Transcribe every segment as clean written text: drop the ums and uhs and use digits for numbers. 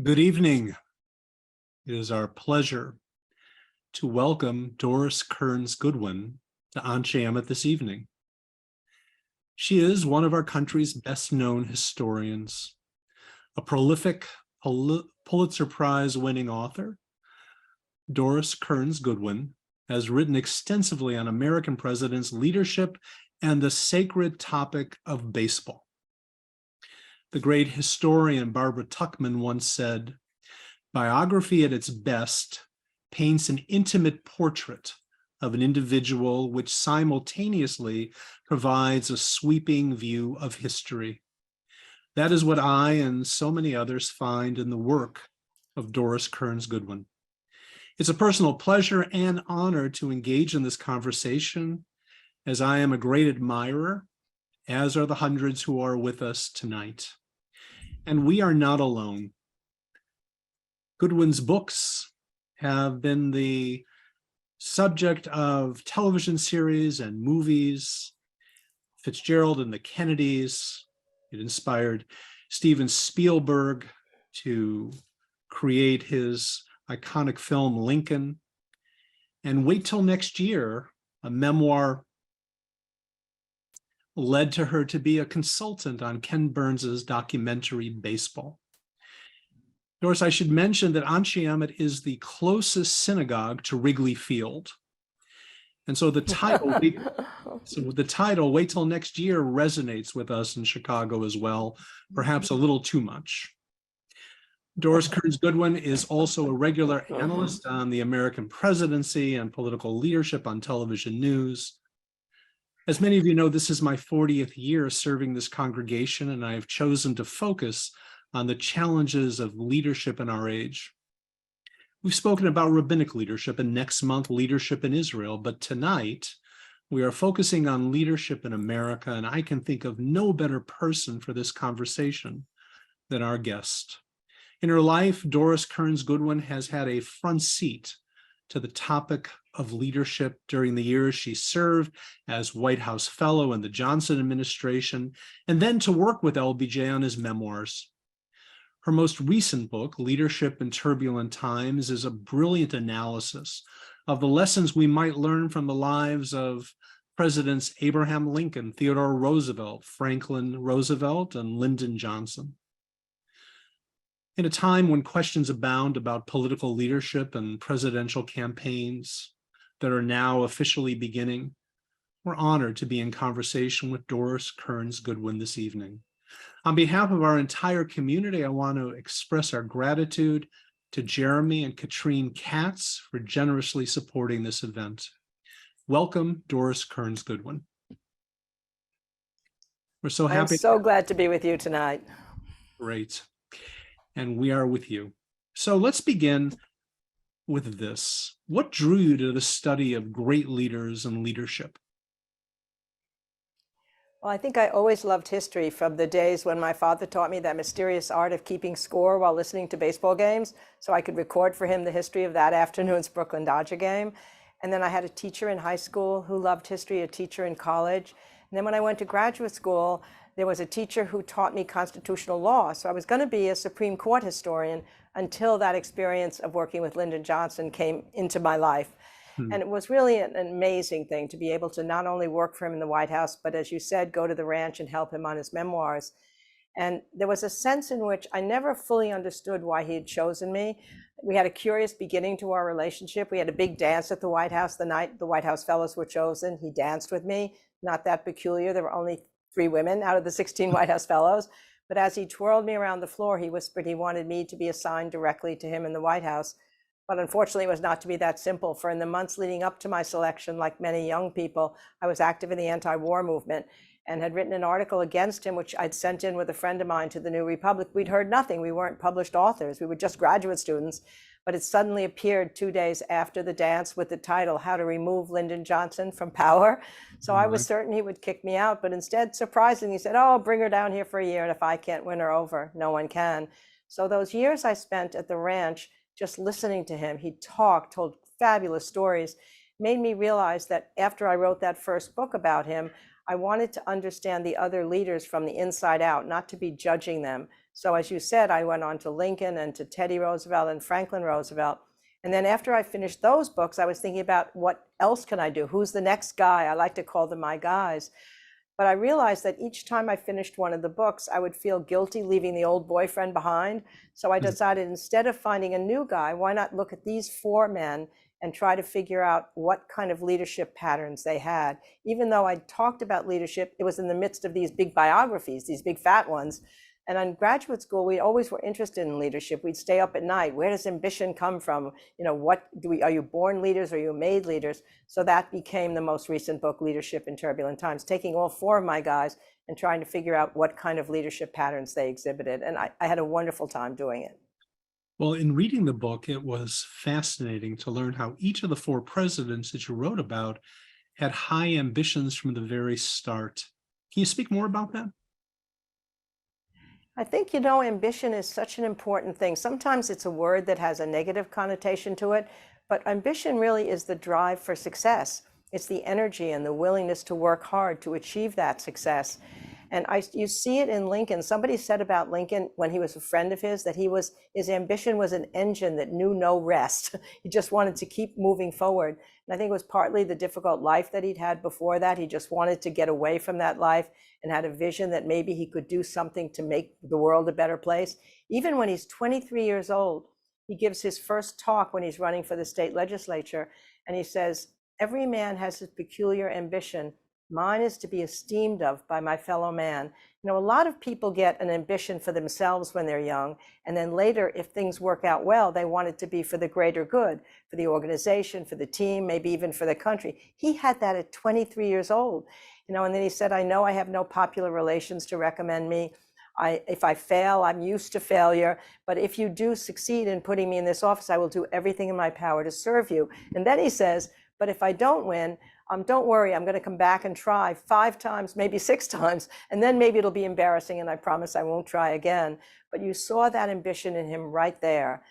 Good evening. It is our pleasure to welcome Doris Kearns Goodwin to Anshe Emet this evening. She is one of our country's best-known historians, a prolific Pulitzer Prize-winning author. Doris Kearns Goodwin has written extensively on American presidents, leadership, and the sacred topic of baseball. The great historian Barbara Tuchman once said, "Biography at its best paints an intimate portrait of an individual which simultaneously provides a sweeping view of history." That is what I and so many others find in the work of Doris Kearns Goodwin. It's a personal pleasure and honor to engage in this conversation, as I am a great admirer, as are the hundreds who are with us tonight. And we are not alone. Goodwin's books have been the subject of television series and movies. Fitzgerald and the Kennedys. It inspired Steven Spielberg to create his iconic film Lincoln. And wait till next year, a memoir led to her to be a consultant on Ken Burns's documentary Baseball. Doris, I should mention that Anshe Emet is the closest synagogue to Wrigley Field. And so the title, Wait Till Next Year, resonates with us in Chicago as well, perhaps a little too much. Doris Kearns Goodwin is also a regular analyst on the American presidency and political leadership on television news. As many of you know, this is my 40th year serving this congregation, and I have chosen to focus on the challenges of leadership in our age. We've spoken about rabbinic leadership and next month leadership in Israel, but tonight we are focusing on leadership in America, and I can think of no better person for this conversation than our guest. In her life, Doris Kearns Goodwin has had a front seat to the topic of leadership during the years she served as White House Fellow in the Johnson administration, and then to work with LBJ on his memoirs. Her most recent book, Leadership in Turbulent Times, is a brilliant analysis of the lessons we might learn from the lives of Presidents Abraham Lincoln, Theodore Roosevelt, Franklin Roosevelt, and Lyndon Johnson. In a time when questions abound about political leadership and presidential campaigns that are now officially beginning, we're honored to be in conversation with Doris Kearns Goodwin this evening. On behalf of our entire community, I want to express our gratitude to Jeremy and Katrin Katz for generously supporting this event. Welcome, Doris Kearns Goodwin. We're so happy. I'm so glad to be with you tonight. Great. And we are with you. So let's begin with this. What drew you to the study of great leaders and leadership? Well, I think I always loved history from the days when my father taught me that mysterious art of keeping score while listening to baseball games, so I could record for him the history of that afternoon's Brooklyn Dodger game. And then I had a teacher in high school who loved history, a teacher in college. And then when I went to graduate school, there was a teacher who taught me constitutional law. So I was going to be a Supreme Court historian until that experience of working with Lyndon Johnson came into my life. And it was really an amazing thing to be able to not only work for him in the White House, but as you said, go to the ranch and help him on his memoirs. And there was a sense in which I never fully understood why he had chosen me. We had a curious beginning to our relationship. We had a big dance at the White House the night the White House Fellows were chosen. He danced with me, not that peculiar. There were only 3 women out of the 16 White House Fellows. But as he twirled me around the floor, he whispered he wanted me to be assigned directly to him in the White House. But unfortunately, it was not to be that simple. For in the months leading up to my selection, like many young people, I was active in the anti-war movement and had written an article against him, which I'd sent in with a friend of mine to the New Republic. We'd heard nothing. We weren't published authors. We were just graduate students. But it suddenly appeared 2 days after the dance with the title, How to Remove Lyndon Johnson from Power. So I was certain he would kick me out. But instead, surprisingly, he said, oh, bring her down here for a year. And if I can't win her over, no one can. So those years I spent at the ranch, just listening to him, he talked, told fabulous stories, made me realize that after I wrote that first book about him, I wanted to understand the other leaders from the inside out, not to be judging them. So as you said, I went on to Lincoln and to Teddy Roosevelt and Franklin Roosevelt. And then after I finished those books, I was thinking about what else can I do? Who's the next guy? I like to call them my guys. But I realized that each time I finished one of the books, I would feel guilty leaving the old boyfriend behind. So I decided, instead of finding a new guy, why not look at these four men and try to figure out what kind of leadership patterns they had. Even though I talked about leadership, it was in the midst of these big biographies, these big fat ones. And in graduate school, we always were interested in leadership. We'd stay up at night. Where does ambition come from? Are you born leaders or are you made leaders? So that became the most recent book, Leadership in Turbulent Times, taking all four of my guys and trying to figure out what kind of leadership patterns they exhibited. And I had a wonderful time doing it. Well, in reading the book, it was fascinating to learn how each of the four presidents that you wrote about had high ambitions from the very start. Can you speak more about that? I think, ambition is such an important thing. Sometimes it's a word that has a negative connotation to it, but ambition really is the drive for success. It's the energy and the willingness to work hard to achieve that success. And you see it in Lincoln. Somebody said about Lincoln when he was a friend of his that his ambition was an engine that knew no rest. He just wanted to keep moving forward. And I think it was partly the difficult life that he'd had before that. He just wanted to get away from that life and had a vision that maybe he could do something to make the world a better place. Even when he's 23 years old, he gives his first talk when he's running for the state legislature. And he says, "Every man has his peculiar ambition. Mine is to be esteemed of by my fellow man." A lot of people get an ambition for themselves when they're young, and then later, if things work out well, they want it to be for the greater good, for the organization, for the team, maybe even for the country. He had that at 23 years old, and then he said, "I know I have no popular relations to recommend me. If I fail, I'm used to failure, but if you do succeed in putting me in this office, I will do everything in my power to serve you." And then he says, "But if I don't win, don't worry, I'm going to come back and try 5 times, maybe 6 times, and then maybe it'll be embarrassing, and I promise I won't try again." But you saw that ambition in him right there.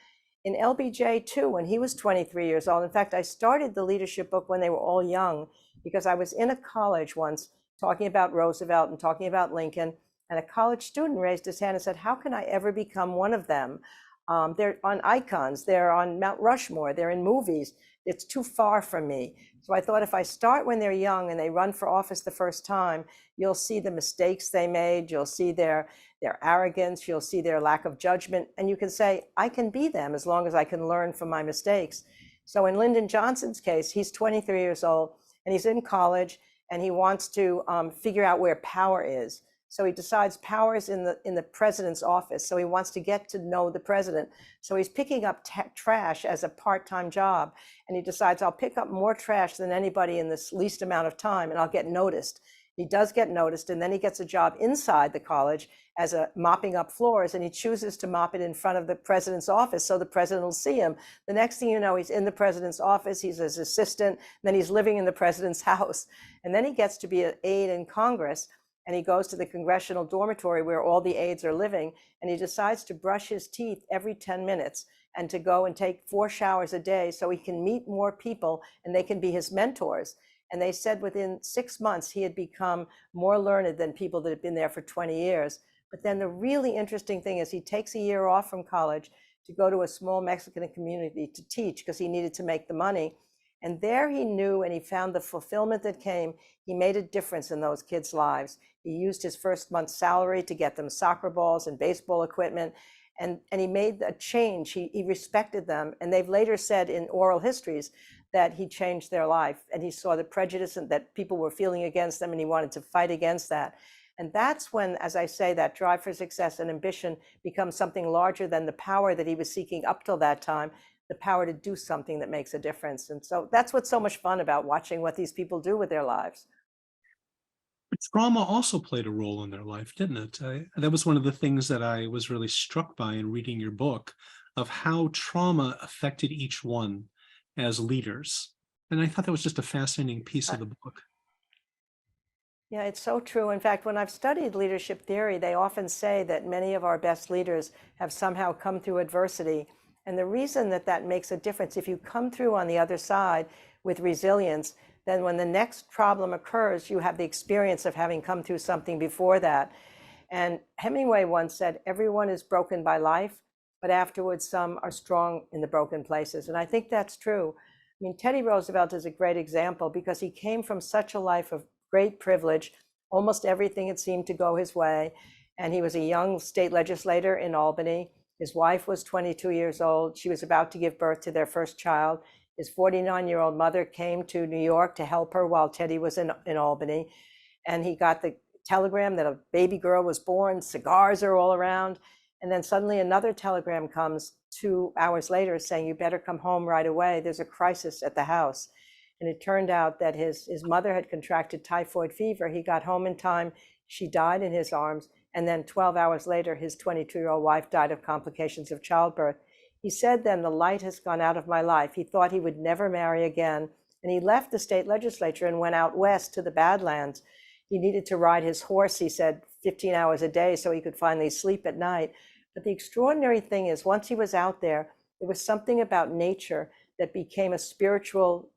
In LBJ, too, when he was 23 years old, in fact, I started the leadership book when they were all young, because I was in a college once talking about Roosevelt and talking about Lincoln, and a college student raised his hand and said, "How can I ever become one of them? They're on icons, they're on Mount Rushmore, they're in movies. It's too far from me." So I thought, if I start when they're young and they run for office the first time, you'll see the mistakes they made, you'll see their arrogance, you'll see their lack of judgment, and you can say, I can be them as long as I can learn from my mistakes. So in Lyndon Johnson's case, he's 23 years old and he's in college and he wants to figure out where power is. So he decides power is in the president's office. So he wants to get to know the president. So he's picking up trash as a part-time job. And he decides, I'll pick up more trash than anybody in this least amount of time, and I'll get noticed. He does get noticed, and then he gets a job inside the college as a mopping up floors, and he chooses to mop it in front of the president's office so the president will see him. The next thing you know, he's in the president's office, he's his assistant, and then he's living in the president's house. And then he gets to be an aide in Congress, and he goes to the congressional dormitory where all the aides are living, and he decides to brush his teeth every 10 minutes and to go and take 4 showers a day so he can meet more people and they can be his mentors. And they said within 6 months, he had become more learned than people that had been there for 20 years. But then the really interesting thing is he takes a year off from college to go to a small Mexican community to teach because he needed to make the money. And there he knew, and he found the fulfillment that came. He made a difference in those kids' lives. He used his first month's salary to get them soccer balls and baseball equipment. And he made a change. He respected them. And they've later said in oral histories that he changed their life. And he saw the prejudice and that people were feeling against them, and he wanted to fight against that. And that's when, as I say, that drive for success and ambition becomes something larger than the power that he was seeking up till that time, the power to do something that makes a difference. And so that's what's so much fun about watching what these people do with their lives. But trauma also played a role in their life, didn't it? That was one of the things that I was really struck by in reading your book, of how trauma affected each one as leaders. And I thought that was just a fascinating piece of the book. Yeah, it's so true. In fact, when I've studied leadership theory, they often say that many of our best leaders have somehow come through adversity. And the reason that that makes a difference, if you come through on the other side with resilience, then when the next problem occurs, you have the experience of having come through something before that. And Hemingway once said, everyone is broken by life, but afterwards some are strong in the broken places. And I think that's true. I mean, Teddy Roosevelt is a great example because he came from such a life of great privilege. Almost everything had seemed to go his way. And he was a young state legislator in Albany. His wife was 22 years old. She was about to give birth to their first child. His 49-year-old mother came to New York to help her while Teddy was in Albany. And he got the telegram that a baby girl was born, cigars are all around. And then suddenly another telegram comes 2 hours later saying, you better come home right away. There's a crisis at the house. And it turned out that his mother had contracted typhoid fever. He got home in time. She died in his arms. And then 12 hours later, his 22-year-old wife died of complications of childbirth. He said then, the light has gone out of my life. He thought he would never marry again. And he left the state legislature and went out west to the Badlands. He needed to ride his horse, he said, 15 hours a day so he could finally sleep at night. But the extraordinary thing is, once he was out there, there was something about nature that became a spiritual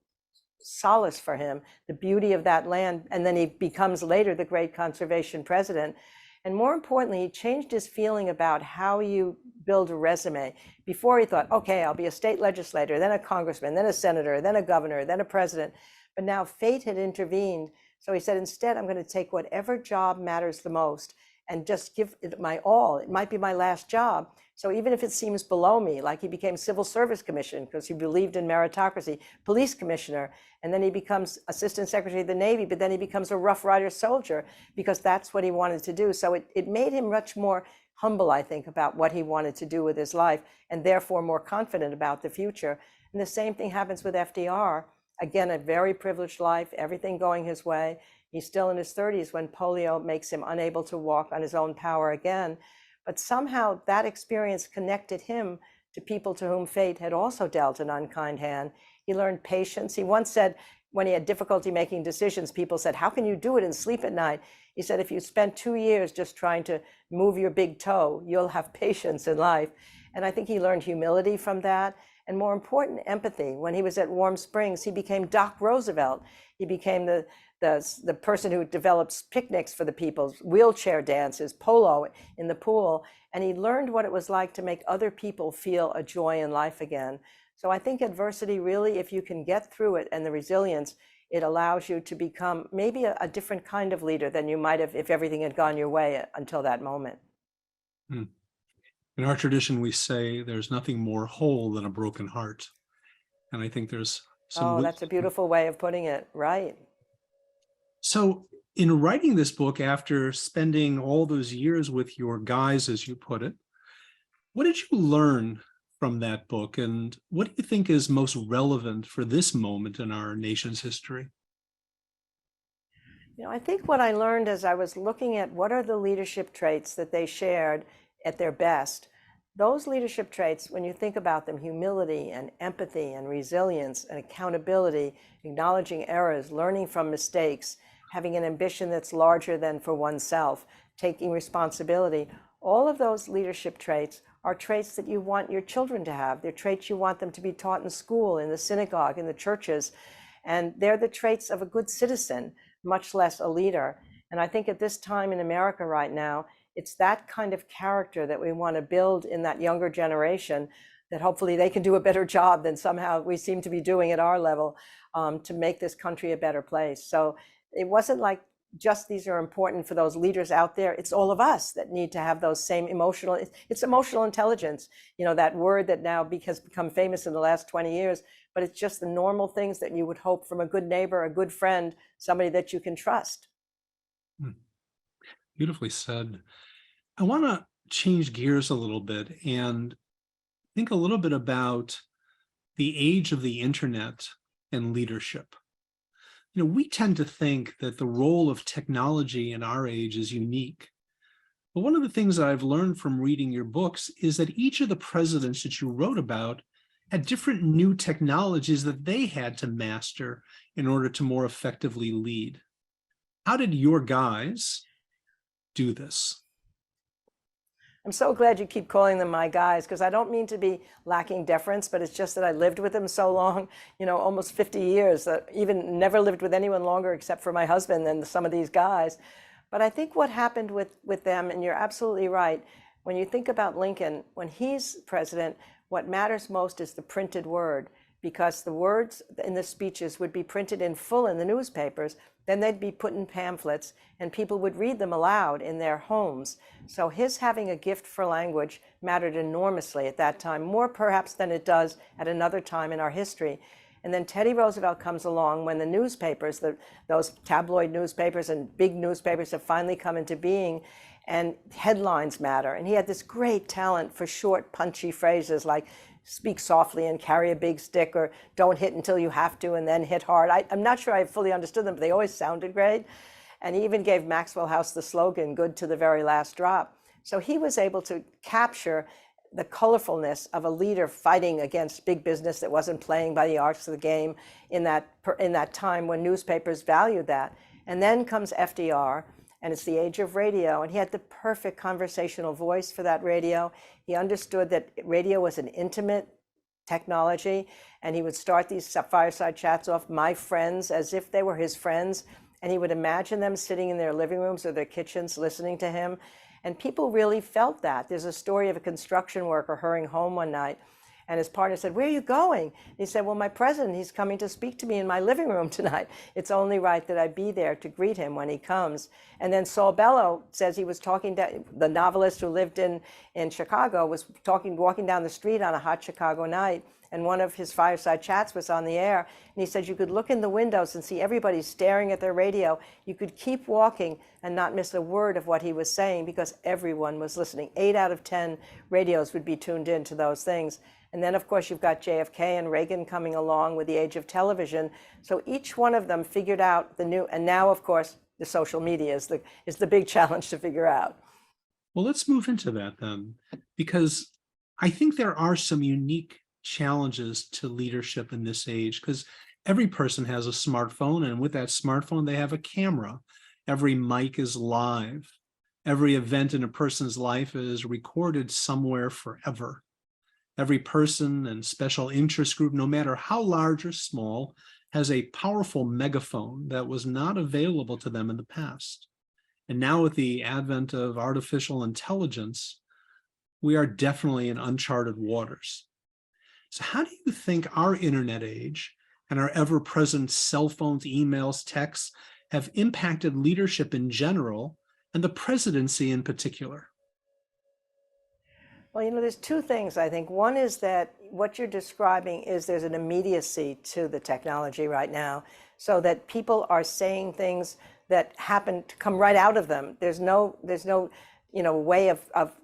solace for him, the beauty of that land. And then he becomes later the great conservation president. And more importantly, he changed his feeling about how you build a resume. Before he thought, okay, I'll be a state legislator, then a congressman, then a senator, then a governor, then a president. But now fate had intervened. So he said, instead, I'm going to take whatever job matters the most and just give it my all. It might be my last job. So even if it seems below me, like he became civil service commissioner because he believed in meritocracy, police commissioner, and then he becomes assistant secretary of the Navy, but then he becomes a Rough Rider soldier because that's what he wanted to do. So it made him much more humble, I think, about what he wanted to do with his life and therefore more confident about the future. And the same thing happens with FDR. Again, a very privileged life, everything going his way. He's still in his 30s when polio makes him unable to walk on his own power again. But somehow that experience connected him to people to whom fate had also dealt an unkind hand. He learned patience. He once said, when he had difficulty making decisions, people said, how can you do it and sleep at night? He said, if you spend 2 years just trying to move your big toe, you'll have patience in life. And I think he learned humility from that. And more important, empathy. When he was at Warm Springs, he became Doc Roosevelt. He became the person who develops picnics for the people, wheelchair dances, polo in the pool. And he learned what it was like to make other people feel a joy in life again. So I think adversity really, if you can get through it and the resilience, it allows you to become maybe a different kind of leader than you might have if everything had gone your way until that moment. In our tradition, we say there's nothing more whole than a broken heart. And I think there's some... Oh, that's a beautiful way of putting it, right? So in writing this book, after spending all those years with your guys, as you put it, what did you learn from that book? And what do you think is most relevant for this moment in our nation's history? I think what I learned as I was looking at what are the leadership traits that they shared at their best, those leadership traits, when you think about them, humility and empathy and resilience and accountability, acknowledging errors, learning from mistakes, having an ambition that's larger than for oneself, taking responsibility, all of those leadership traits are traits that you want your children to have. They're traits you want them to be taught in school, in the synagogue, in the churches. And they're the traits of a good citizen, much less a leader. And I think at this time in America right now, it's that kind of character that we want to build in that younger generation, that hopefully they can do a better job than somehow we seem to be doing at our level, to make this country a better place. So it wasn't like just these are important for those leaders out there. It's all of us that need to have those same it's emotional intelligence, that word that now has become famous in the last 20 years, but it's just the normal things that you would hope from a good neighbor, a good friend, somebody that you can trust. Beautifully said. I want to change gears a little bit and think a little bit about the age of the internet and leadership. We tend to think that the role of technology in our age is unique. But one of the things that I've learned from reading your books is that each of the presidents that you wrote about had different new technologies that they had to master in order to more effectively lead. How did your guys do this? I'm so glad you keep calling them my guys, because I don't mean to be lacking deference, but it's just that I lived with them so long, almost 50 years, that even never lived with anyone longer except for my husband than some of these guys. But I think what happened with them, and you're absolutely right, when you think about Lincoln, when he's president, what matters most is the printed word, because the words in the speeches would be printed in full in the newspapers, then they'd be put in pamphlets, and people would read them aloud in their homes. So his having a gift for language mattered enormously at that time, more perhaps than it does at another time in our history. And then Teddy Roosevelt comes along when the newspapers, those tabloid newspapers and big newspapers have finally come into being, and headlines matter. And he had this great talent for short, punchy phrases like speak softly and carry a big stick, or don't hit until you have to and then hit hard. I'm not sure I fully understood them, but they always sounded great. And he even gave Maxwell House the slogan, good to the very last drop. So he was able to capture the colorfulness of a leader fighting against big business that wasn't playing by the arts of the game in that time when newspapers valued that. And then comes FDR, and it's the age of radio, and he had the perfect conversational voice for that radio. He understood that radio was an intimate technology, and he would start these fireside chats off, my friends, as if they were his friends, and he would imagine them sitting in their living rooms or their kitchens listening to him. And people really felt that. There's a story of a construction worker hurrying home one night, and his partner said, where are you going? And he said, well, my president, he's coming to speak to me in my living room tonight. It's only right that I be there to greet him when he comes. And then Saul Bellow says he was talking to the novelist who lived in Chicago, was walking down the street on a hot Chicago night, and one of his fireside chats was on the air. And he said you could look in the windows and see everybody staring at their radio. You could keep walking and not miss a word of what he was saying because everyone was listening. 8 out of 10 radios would be tuned in to those things. And then, of course, you've got JFK and Reagan coming along with the age of television. So each one of them figured out the new, and now, of course, the social media is the big challenge to figure out. Well, let's move into that then, because I think there are some unique challenges to leadership in this age, because every person has a smartphone, and with that smartphone, they have a camera. Every mic is live. Every event in a person's life is recorded somewhere forever. Every person and special interest group, no matter how large or small, has a powerful megaphone that was not available to them in the past. And now with the advent of artificial intelligence, we are definitely in uncharted waters. So how do you think our internet age and our ever-present cell phones, emails, texts have impacted leadership in general and the presidency in particular? Well, there's two things, I think. One is that what you're describing is there's an immediacy to the technology right now, so that people are saying things that happen to come right out of them. There's no way of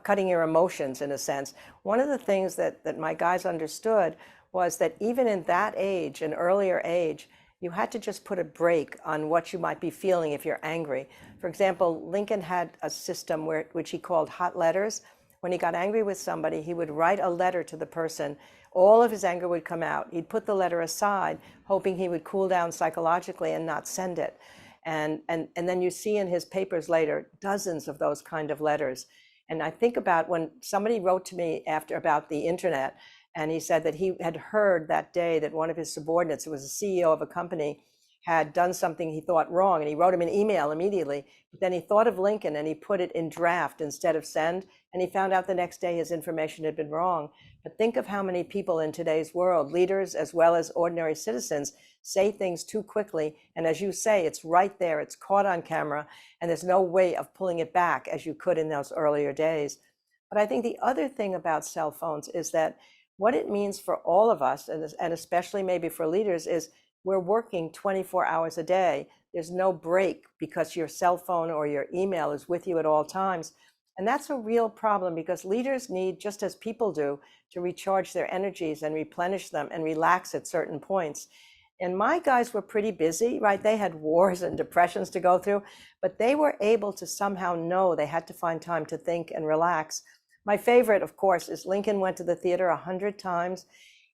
cutting your emotions, in a sense. One of the things that my guys understood was that even in that age, an earlier age, you had to just put a brake on what you might be feeling if you're angry. For example, Lincoln had a system which he called hot letters. When he got angry with somebody, he would write a letter to the person. All of his anger would come out. He'd put the letter aside, hoping he would cool down psychologically and not send it. And then you see in his papers later, dozens of those kind of letters. And I think about when somebody wrote to me about the internet, and he said that he had heard that day that one of his subordinates, who was a CEO of a company, had done something he thought wrong, and he wrote him an email immediately. But then he thought of Lincoln and he put it in draft instead of send, and he found out the next day his information had been wrong. But think of how many people in today's world, leaders as well as ordinary citizens, say things too quickly, and as you say, it's right there, it's caught on camera, and there's no way of pulling it back as you could in those earlier days. But I think the other thing about cell phones is that what it means for all of us, and especially maybe for leaders, is we're working 24 hours a day. There's no break because your cell phone or your email is with you at all times. And that's a real problem, because leaders need, just as people do, to recharge their energies and replenish them and relax at certain points. And my guys were pretty busy, right? They had wars and depressions to go through, but they were able to somehow know they had to find time to think and relax. My favorite, of course, is Lincoln went to the theater 100 times.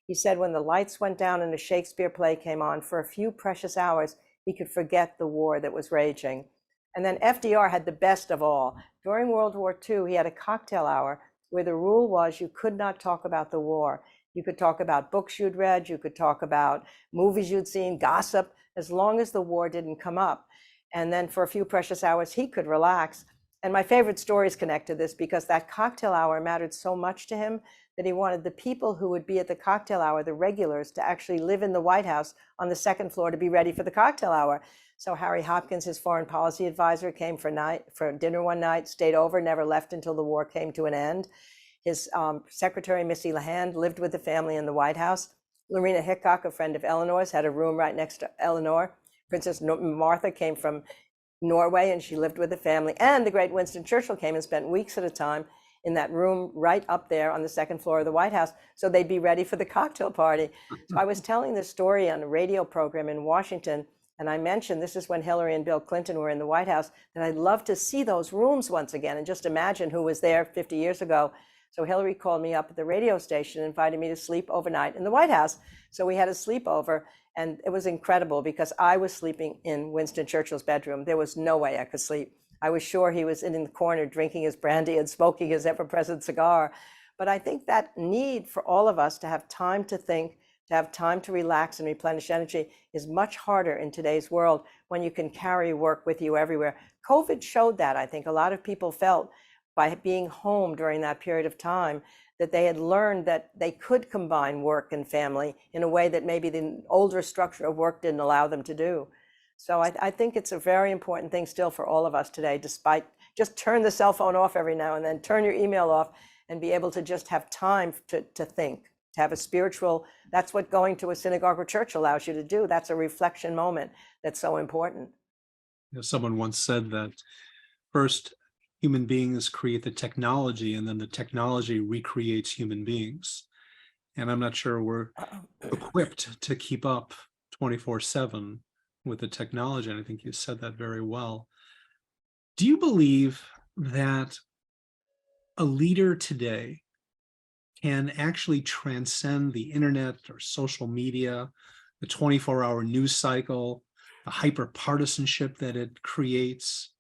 He said when the lights went down and a Shakespeare play came on, for a few precious hours, he could forget the war that was raging. And then FDR had the best of all. During World War II, he had a cocktail hour where the rule was you could not talk about the war. You could talk about books you'd read, you could talk about movies you'd seen, gossip, as long as the war didn't come up. And then for a few precious hours, he could relax. And my favorite stories connect to this because that cocktail hour mattered so much to him that he wanted the people who would be at the cocktail hour, the regulars, to actually live in the White House on the second floor to be ready for the cocktail hour. So Harry Hopkins, his foreign policy advisor, came for dinner one night, stayed over, never left until the war came to an end. His secretary, Missy Lehand, lived with the family in the White House. Lorena Hickok, a friend of Eleanor's, had a room right next to Eleanor. Princess Martha came from Norway and she lived with the family. And the great Winston Churchill came and spent weeks at a time in that room right up there on the second floor of the White House, so they'd be ready for the cocktail party. So I was telling this story on a radio program in Washington, and I mentioned, this is when Hillary and Bill Clinton were in the White House, and I'd love to see those rooms once again and just imagine who was there 50 years ago. So Hillary called me up at the radio station and invited me to sleep overnight in the White House. So we had a sleepover, and it was incredible because I was sleeping in Winston Churchill's bedroom. There was no way I could sleep. I was sure he was in the corner drinking his brandy and smoking his ever-present cigar. But I think that need for all of us to have time to think, to have time to relax and replenish energy is much harder in today's world when you can carry work with you everywhere. COVID showed that. I think a lot of people felt by being home during that period of time that they had learned that they could combine work and family in a way that maybe the older structure of work didn't allow them to do. So I think it's a very important thing still for all of us today, despite just turn the cell phone off every now and then, turn your email off, and be able to just have time to think, to have a spiritual, that's what going to a synagogue or church allows you to do. That's a reflection moment that's so important. You know, someone once said that first human beings create the technology and then the technology recreates human beings. And I'm not sure we're equipped to keep up 24/7 with the technology. And I think you said that very well. Do you believe that a leader today can actually transcend the internet or social media, the 24-hour news cycle, the hyper-partisanship that it creates,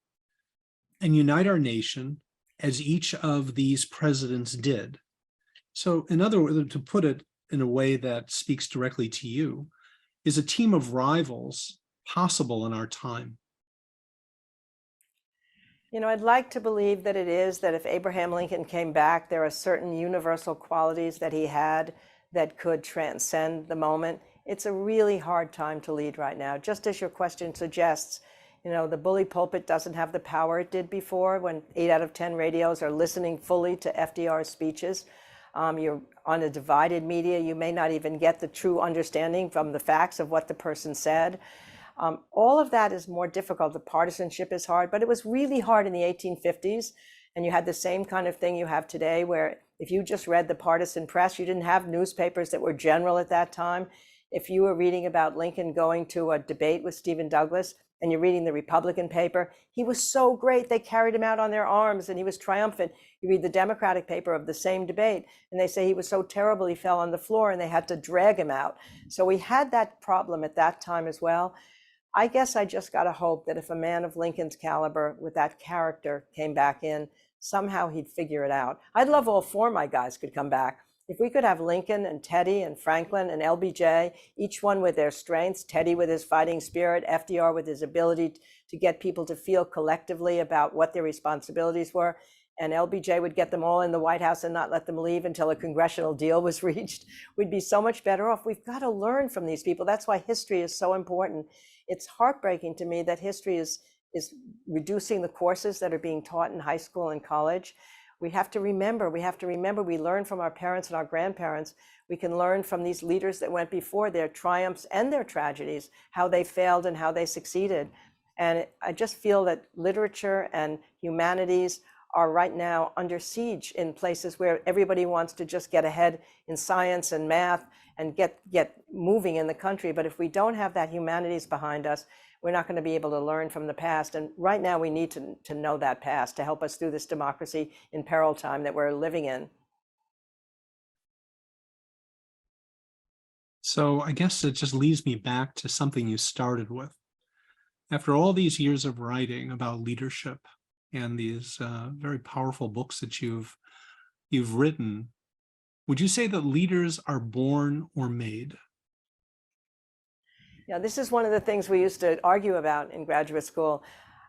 and unite our nation as each of these presidents did? So in other words, to put it in a way that speaks directly to you, is a team of rivals possible in our time? You know, I'd like to believe that it is, that if Abraham Lincoln came back, there are certain universal qualities that he had that could transcend the moment. It's a really hard time to lead right now. Just as your question suggests, you know, the bully pulpit doesn't have the power it did before when 8 out of 10 radios are listening fully to FDR's speeches. You're on a divided media. You may not even get the true understanding from the facts of what the person said. All of that is more difficult. The partisanship is hard, but it was really hard in the 1850s. And you had the same kind of thing you have today, where if you just read the partisan press, you didn't have newspapers that were general at that time. If you were reading about Lincoln going to a debate with Stephen Douglas and you're reading the Republican paper, he was so great. They carried him out on their arms and he was triumphant. You read the Democratic paper of the same debate and they say he was so terrible he fell on the floor and they had to drag him out. So we had that problem at that time as well. I guess I just got to hope that if a man of Lincoln's caliber with that character came back in, somehow he'd figure it out. I'd love all 4 of my guys could come back. If we could have Lincoln and Teddy and Franklin and LBJ, each one with their strengths, Teddy with his fighting spirit, FDR with his ability to get people to feel collectively about what their responsibilities were, and LBJ would get them all in the White House and not let them leave until a congressional deal was reached, we'd be so much better off. We've got to learn from these people. That's why history is so important. It's heartbreaking to me that history is reducing the courses that are being taught in high school and college. We have to remember, we learn from our parents and our grandparents. We can learn from these leaders that went before, their triumphs and their tragedies, how they failed and how they succeeded. And I just feel that literature and humanities are right now under siege in places where everybody wants to just get ahead in science and math and get moving in the country. But if we don't have that humanities behind us, we're not going to be able to learn from the past. And right now we need to know that past to help us through this democracy in peril time that we're living in. So I guess it just leads me back to something you started with. After all these years of writing about leadership and these very powerful books that you've written, would you say that leaders are born or made? Yeah, this is one of the things we used to argue about in graduate school.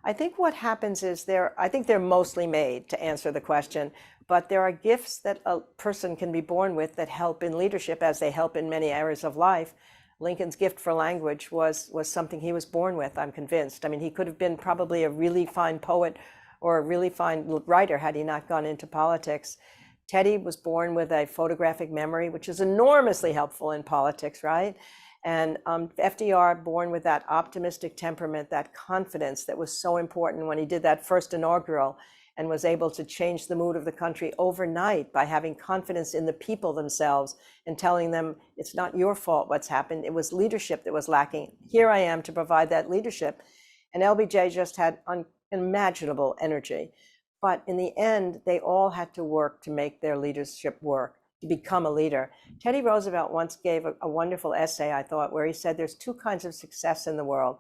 I think what happens is I think they're mostly made to answer the question, but there are gifts that a person can be born with that help in leadership as they help in many areas of life. Lincoln's gift for language was something he was born with, I'm convinced. I mean, he could have been probably a really fine poet or a really fine writer had he not gone into politics. Teddy was born with a photographic memory, which is enormously helpful in politics, right? And FDR, born with that optimistic temperament, that confidence that was so important when he did that first inaugural and was able to change the mood of the country overnight by having confidence in the people themselves and telling them it's not your fault what's happened. It was leadership that was lacking. Here I am to provide that leadership. And LBJ just had unimaginable energy. But in the end, they all had to work to make their leadership work, to become a leader. Teddy Roosevelt once gave a wonderful essay, I thought, where he said there's two kinds of success in the world.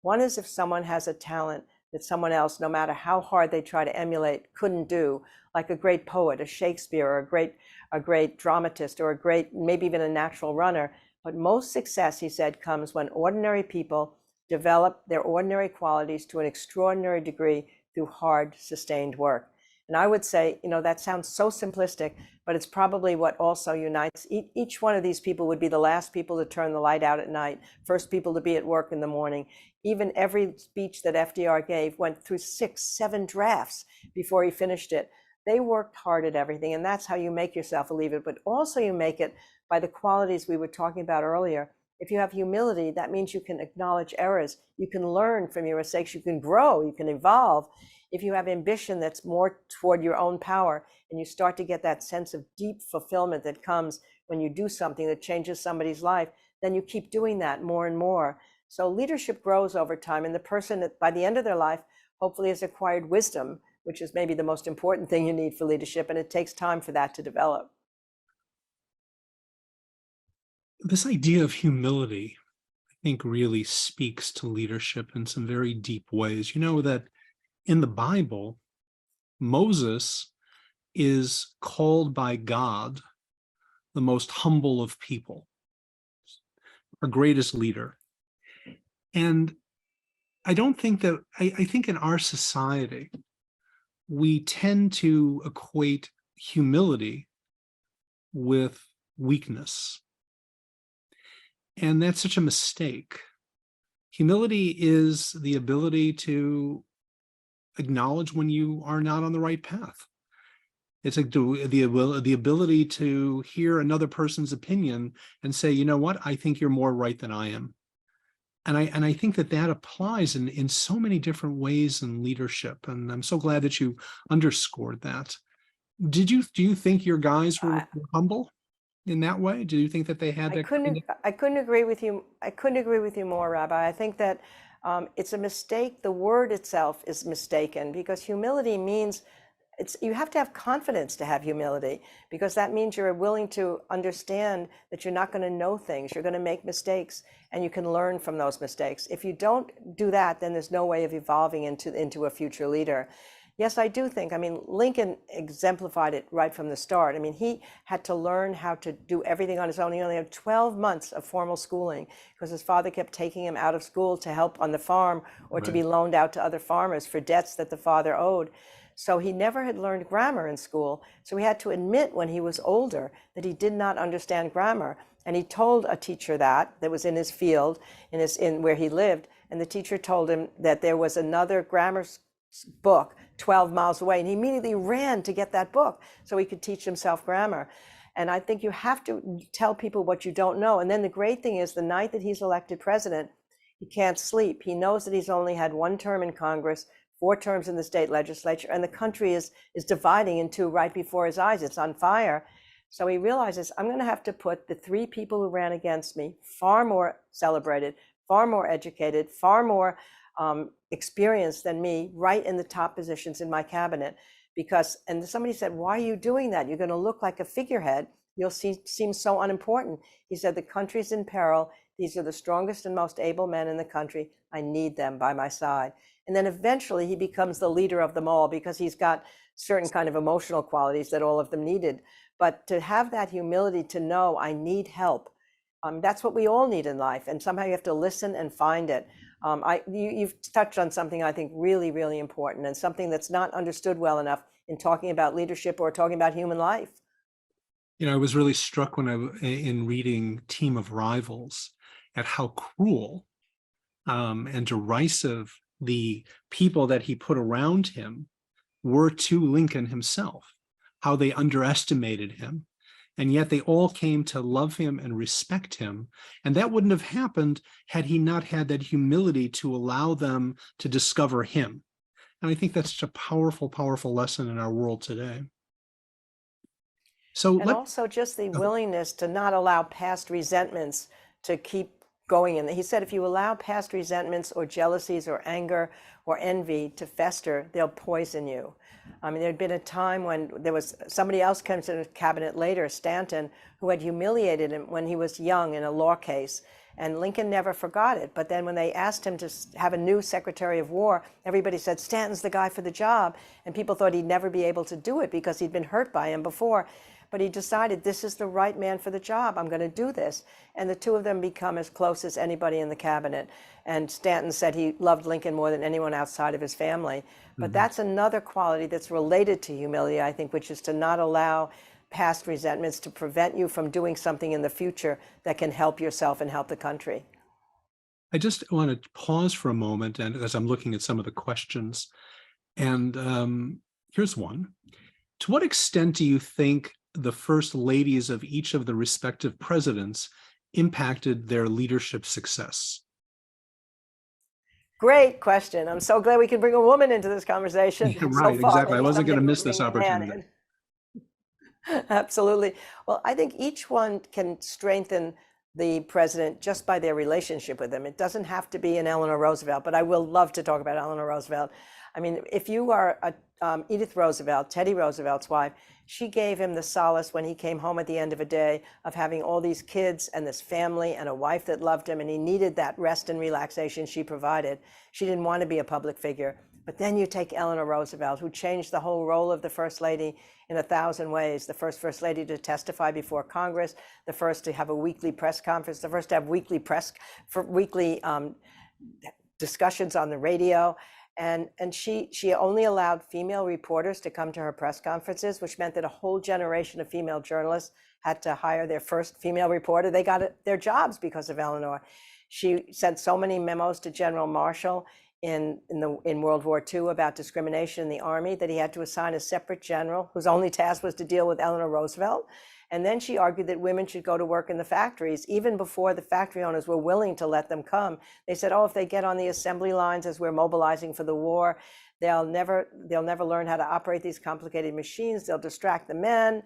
One is if someone has a talent that someone else, no matter how hard they try to emulate, couldn't do, like a great poet, a Shakespeare, or a great dramatist, or a great, maybe even a natural runner. But most success, he said, comes when ordinary people develop their ordinary qualities to an extraordinary degree through hard, sustained work. And I would say, that sounds so simplistic, but it's probably what also unites. Each one of these people would be the last people to turn the light out at night, first people to be at work in the morning. Even every speech that FDR gave went through 6, 7 drafts before he finished it. They worked hard at everything, and that's how you make yourself a leader, but also you make it by the qualities we were talking about earlier. If you have humility, that means you can acknowledge errors, you can learn from your mistakes, you can grow, you can evolve. If you have ambition that's more toward your own power, and you start to get that sense of deep fulfillment that comes when you do something that changes somebody's life, then you keep doing that more and more. So leadership grows over time, and the person by the end of their life hopefully has acquired wisdom, which is maybe the most important thing you need for leadership, and it takes time for that to develop. This idea of humility, I think, really speaks to leadership in some very deep ways. You know that in the Bible, Moses is called by God the most humble of people, our greatest leader. And I don't think that, I think in our society, we tend to equate humility with weakness. And that's such a mistake. Humility is the ability to acknowledge when you are not on the right path. It's like the ability to hear another person's opinion and say, you know what, I think you're more right than I am. And I think that applies in so many different ways in leadership. And I'm so glad that you underscored that. Do you think your guys were humble in that way? Do you think that they had that? I couldn't agree with you. I couldn't agree with you more, Rabbi. I think that it's a mistake. The word itself is mistaken, because humility means you have to have confidence to have humility, because that means you're willing to understand that you're not going to know things. You're going to make mistakes, and you can learn from those mistakes. If you don't do that, then there's no way of evolving into a future leader. Yes, I do think, Lincoln exemplified it right from the start. He had to learn how to do everything on his own. He only had 12 months of formal schooling because his father kept taking him out of school to help on the farm or to be loaned out to other farmers for debts that the father owed. So he never had learned grammar in school. So he had to admit when he was older that he did not understand grammar. And he told a teacher that was in his field, in where he lived. And the teacher told him that there was another grammar book 12 miles away. And he immediately ran to get that book so he could teach himself grammar. And I think you have to tell people what you don't know. And then the great thing is, the night that he's elected president, he can't sleep. He knows that he's only had 1 term in Congress, 4 terms in the state legislature, and the country is dividing in 2 right before his eyes. It's on fire. So he realizes, I'm going to have to put the 3 people who ran against me, far more celebrated, far more educated, far more experienced than me, right in the top positions in my cabinet. And somebody said, why are you doing that? You're going to look like a figurehead. You'll seem so unimportant. He said, the country's in peril. These are the strongest and most able men in the country. I need them by my side. And then eventually he becomes the leader of them all, because he's got certain kind of emotional qualities that all of them needed. But to have that humility to know I need help, That's what we all need in life, and somehow you have to listen and find it. You've touched on something I think really, really important, and something that's not understood well enough in talking about leadership or talking about human life. I was really struck in reading Team of Rivals at how cruel and derisive the people that he put around him were to Lincoln himself, how they underestimated him. And yet they all came to love him and respect him. And that wouldn't have happened had he not had that humility to allow them to discover him. And I think that's such a powerful, powerful lesson in our world today. And also just the willingness to not allow past resentments to keep going. And he said, if you allow past resentments or jealousies or anger or envy to fester, they'll poison you. I mean, there'd been a time when there was somebody else came to the cabinet later, Stanton, who had humiliated him when he was young in a law case. And Lincoln never forgot it. But then when they asked him to have a new Secretary of War, everybody said, Stanton's the guy for the job. And people thought he'd never be able to do it because he'd been hurt by him before. But he decided, this is the right man for the job. I'm going to do this. And the two of them become as close as anybody in the cabinet. And Stanton said he loved Lincoln more than anyone outside of his family. But that's another quality that's related to humility, I think, which is to not allow past resentments to prevent you from doing something in the future that can help yourself and help the country. I just want to pause for a moment, and as I'm looking at some of the questions, and here's one. To what extent do you think the first ladies of each of the respective presidents impacted their leadership success? Great question. I'm so glad we could bring a woman into this conversation. Yeah, right, so exactly. I wasn't going to miss this opportunity. Absolutely. Well, I think each one can strengthen the president just by their relationship with him. It doesn't have to be an Eleanor Roosevelt, but I will love to talk about Eleanor Roosevelt. I mean, if you are Edith Roosevelt, Teddy Roosevelt's wife, she gave him the solace when he came home at the end of a day of having all these kids and this family and a wife that loved him, and he needed that rest and relaxation she provided. She didn't want to be a public figure. But then you take Eleanor Roosevelt, who changed the whole role of the First Lady in 1,000 ways. The first Lady to testify before Congress, the first to have a weekly press conference, the first to have weekly discussions on the radio. And she only allowed female reporters to come to her press conferences, which meant that a whole generation of female journalists had to hire their first female reporter. They got their jobs because of Eleanor. She sent so many memos to General Marshall in World War II about discrimination in the Army that he had to assign a separate general whose only task was to deal with Eleanor Roosevelt. And then she argued that women should go to work in the factories, even before the factory owners were willing to let them come. They said, oh, if they get on the assembly lines as we're mobilizing for the war, they'll never learn how to operate these complicated machines. They'll distract the men.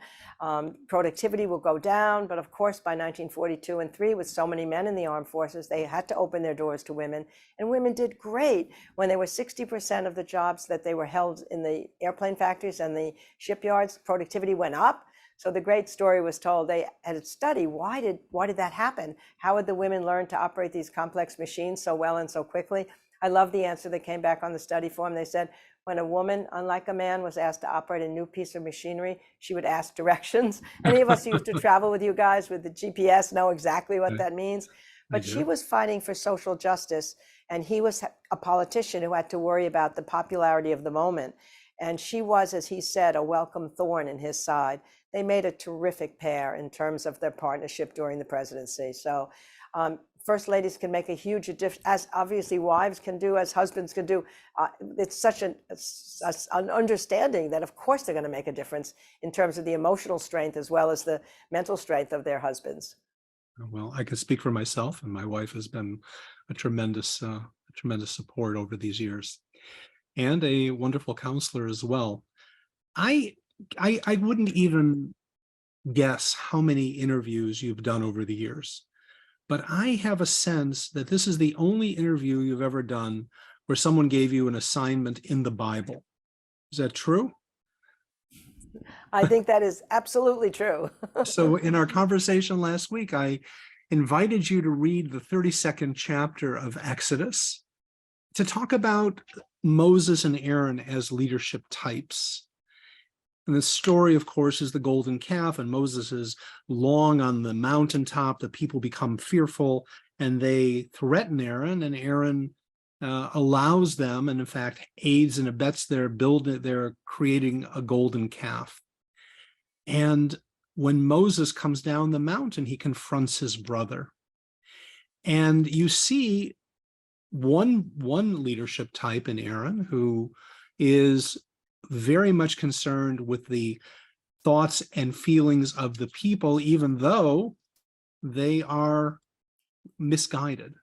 Productivity will go down. But of course, by 1942 and 3, with so many men in the armed forces, they had to open their doors to women. And women did great. When there were 60% of the jobs that they were held in the airplane factories and the shipyards, productivity went up. So the great story was told. They had a study. Why did that happen? How had the women learn to operate these complex machines so well and so quickly? I love the answer that came back on the study form. They said, when a woman, unlike a man, was asked to operate a new piece of machinery, she would ask directions. Any of us who used to travel with you guys with the GPS know exactly what that means. But she was fighting for social justice, and he was a politician who had to worry about the popularity of the moment. And she was, as he said, a welcome thorn in his side. They made a terrific pair in terms of their partnership during the presidency. So first ladies can make a huge difference, as obviously wives can do, as husbands can do. It's such an understanding that, of course, they're going to make a difference in terms of the emotional strength as well as the mental strength of their husbands. Well, I can speak for myself, and my wife has been a tremendous support over these years, and a wonderful counselor as well. I wouldn't even guess how many interviews you've done over the years, but I have a sense that this is the only interview you've ever done where someone gave you an assignment in the Bible. Is that true? I think that is absolutely true. So in our conversation last week, I invited you to read the 32nd chapter of Exodus to talk about Moses and Aaron as leadership types. And the story, of course, is the golden calf, and Moses is long on the mountaintop. The people become fearful, and they threaten Aaron, and Aaron allows them, and in fact aids and abets their creating a golden calf. And when Moses comes down the mountain, he confronts his brother. And you see one leadership type in Aaron who is very much concerned with the thoughts and feelings of the people, even though they are misguided.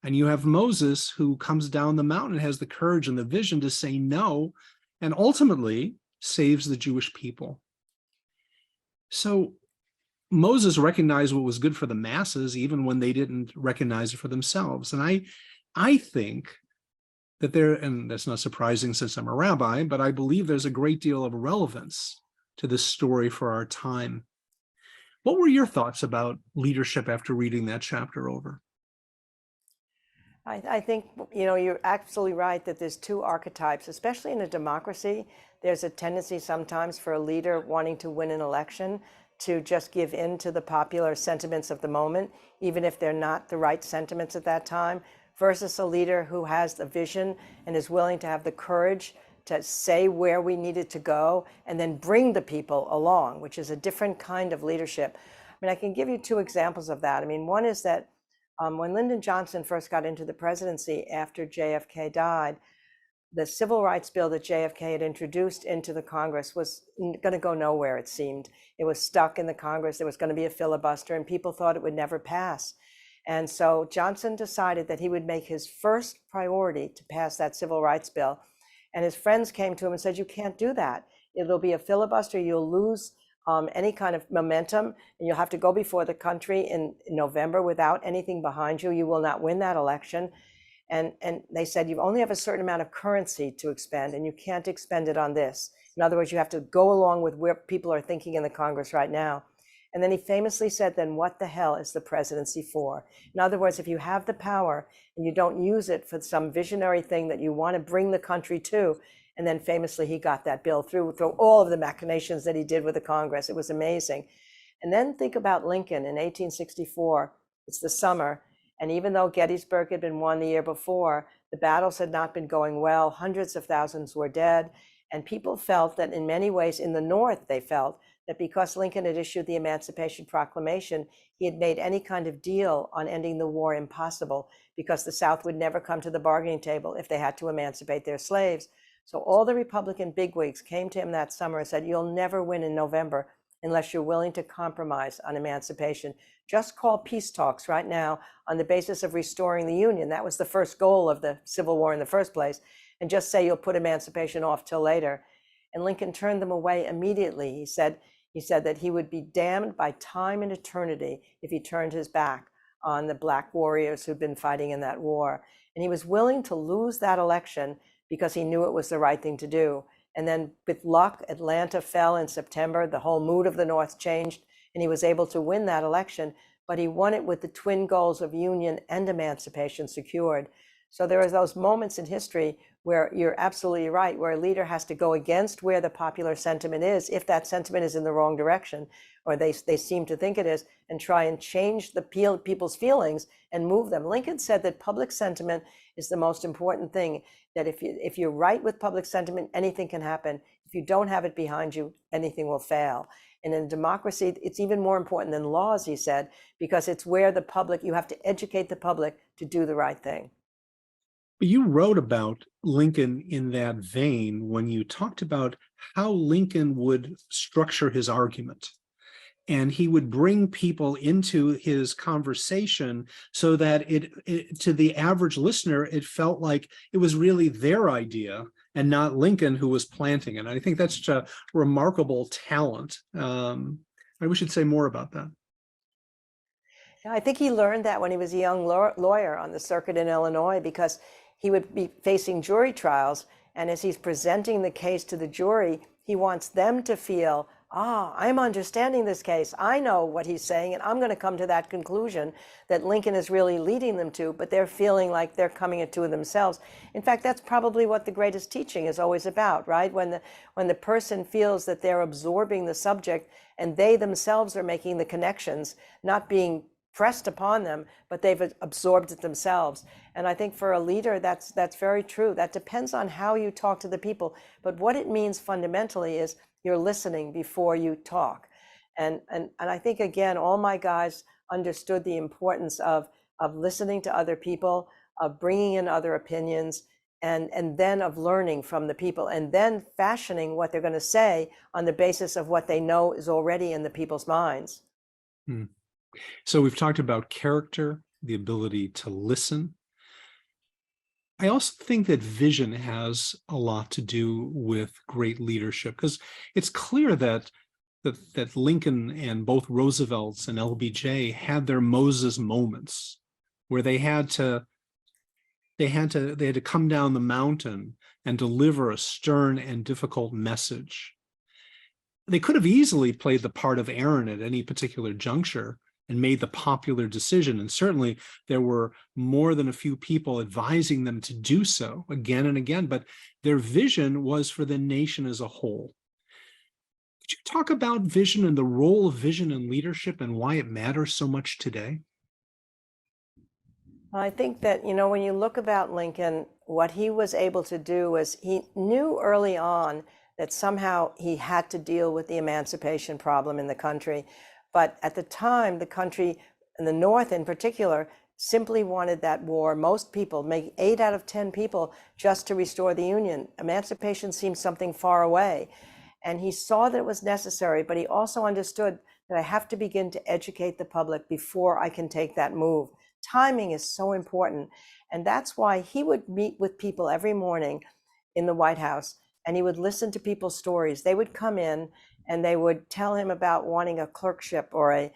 And you have Moses, who comes down the mountain and has the courage and the vision to say no, and ultimately saves the Jewish people. So Moses recognized what was good for the masses, even when they didn't recognize it for themselves. And I think that there, and that's not surprising since I'm a rabbi, but I believe there's a great deal of relevance to this story for our time. What were your thoughts about leadership after reading that chapter over? I think, you're absolutely right that there's two archetypes, especially in a democracy. There's a tendency sometimes for a leader wanting to win an election to just give in to the popular sentiments of the moment, even if they're not the right sentiments at that time, versus a leader who has the vision and is willing to have the courage to say where we needed to go and then bring the people along, which is a different kind of leadership. I mean, I can give you two examples of that. I mean, one is that when Lyndon Johnson first got into the presidency after JFK died, the civil rights bill that JFK had introduced into the Congress was going to go nowhere, it seemed. It was stuck in the Congress. There was going to be a filibuster, and people thought it would never pass. And so Johnson decided that he would make his first priority to pass that civil rights bill. And his friends came to him and said, "You can't do that. It'll be a filibuster. You'll lose any kind of momentum, and you'll have to go before the country in November without anything behind you. You will not win that election." And they said, "You only have a certain amount of currency to expend, and you can't expend it on this. In other words, you have to go along with where people are thinking in the Congress right now." And then he famously said, "Then what the hell is the presidency for?" In other words, if you have the power and you don't use it for some visionary thing that you want to bring the country to. And then famously, he got that bill through all of the machinations that he did with the Congress. It was amazing. And then think about Lincoln in 1864. It's the summer. And even though Gettysburg had been won the year before, the battles had not been going well. Hundreds of thousands were dead. And people felt that in many ways in the North, they felt that because Lincoln had issued the Emancipation Proclamation, he had made any kind of deal on ending the war impossible, because the South would never come to the bargaining table if they had to emancipate their slaves. So all the Republican bigwigs came to him that summer and said, "You'll never win in November unless you're willing to compromise on emancipation. Just call peace talks right now on the basis of restoring the Union." That was the first goal of the Civil War in the first place. "And just say you'll put emancipation off till later." And Lincoln turned them away immediately. He said that he would be damned by time and eternity if he turned his back on the Black warriors who'd been fighting in that war. And he was willing to lose that election because he knew it was the right thing to do. And then with luck, Atlanta fell in September. The whole mood of the North changed, and he was able to win that election. But he won it with the twin goals of union and emancipation secured. So there are those moments in history where you're absolutely right, where a leader has to go against where the popular sentiment is, if that sentiment is in the wrong direction, or they seem to think it is, and try and change the people's feelings and move them. Lincoln said that public sentiment is the most important thing, that if you're right with public sentiment, anything can happen. If you don't have it behind you, anything will fail. And in democracy, it's even more important than laws, he said, because it's where the public, you have to educate the public to do the right thing. You wrote about Lincoln in that vein when you talked about how Lincoln would structure his argument. And he would bring people into his conversation so that to the average listener, it felt like it was really their idea and not Lincoln who was planting it. And I think that's such a remarkable talent. We should say more about that. I think he learned that when he was a young lawyer on the circuit in Illinois, because he would be facing jury trials. And as he's presenting the case to the jury, he wants them to feel I'm understanding this case. I know what he's saying, and I'm going to come to that conclusion that Lincoln is really leading them to, but they're feeling like they're coming to themselves. In fact, that's probably what the greatest teaching is always about, right? When the person feels that they're absorbing the subject and they themselves are making the connections, not being pressed upon them, but they've absorbed it themselves. And I think for a leader, that's very true. That depends on how you talk to the people. But what it means fundamentally is you're listening before you talk. And I think, again, all my guys understood the importance of listening to other people, of bringing in other opinions, and then of learning from the people, and then fashioning what they're going to say on the basis of what they know is already in the people's minds. Hmm. So we've talked about character, the ability to listen. I also think that vision has a lot to do with great leadership, because it's clear that Lincoln and both Roosevelt's and LBJ had their Moses moments where they had to come down the mountain and deliver a stern and difficult message. They could have easily played the part of Aaron at any particular juncture and made the popular decision. And certainly there were more than a few people advising them to do so again and again, but their vision was for the nation as a whole. Could you talk about vision and the role of vision in leadership and why it matters so much today? I think that, when you look about Lincoln, what he was able to do was he knew early on that somehow he had to deal with the emancipation problem in the country. But at the time, the country, and the North in particular, simply wanted that war. Most people, maybe 8 out of 10 people, just to restore the Union. Emancipation seemed something far away. And he saw that it was necessary, but he also understood that I have to begin to educate the public before I can take that move. Timing is so important. And that's why he would meet with people every morning in the White House, and he would listen to people's stories. They would come in and they would tell him about wanting a clerkship or a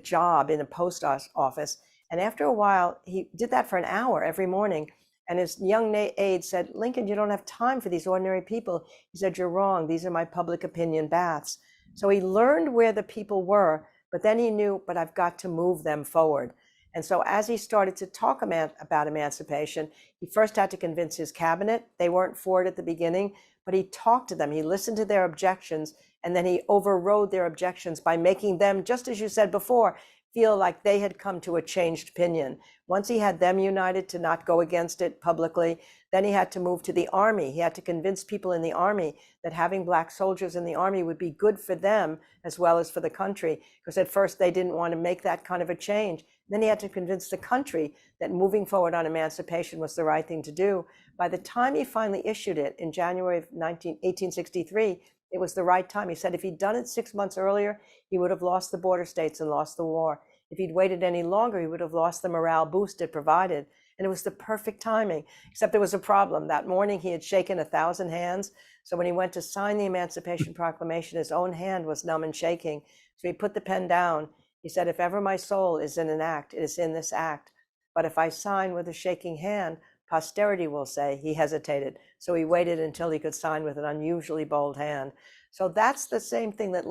job in a post office. And after a while, he did that for an hour every morning. And his young aide said, "Lincoln, you don't have time for these ordinary people." He said, "You're wrong. These are my public opinion baths." So he learned where the people were, but then he knew, but I've got to move them forward. And so as he started to talk about emancipation, he first had to convince his cabinet. They weren't for it at the beginning, but he talked to them. He listened to their objections, and then he overrode their objections by making them, just as you said before, feel like they had come to a changed opinion. Once he had them united to not go against it publicly, then he had to move to the army. He had to convince people in the army that having Black soldiers in the army would be good for them as well as for the country, because at first they didn't want to make that kind of a change. Then he had to convince the country that moving forward on emancipation was the right thing to do. By the time he finally issued it in January of 1863, it was the right time. He said if he'd done it 6 months earlier, he would have lost the border states and lost the war. If he'd waited any longer, he would have lost the morale boost it provided. And it was the perfect timing, except there was a problem. That morning, he had shaken 1,000 hands. So when he went to sign the Emancipation Proclamation, his own hand was numb and shaking. So he put the pen down. He said, "If ever my soul is in an act, it is in this act. But if I sign with a shaking hand, posterity will say he hesitated." So he waited until he could sign with an unusually bold hand. So that's the same thing that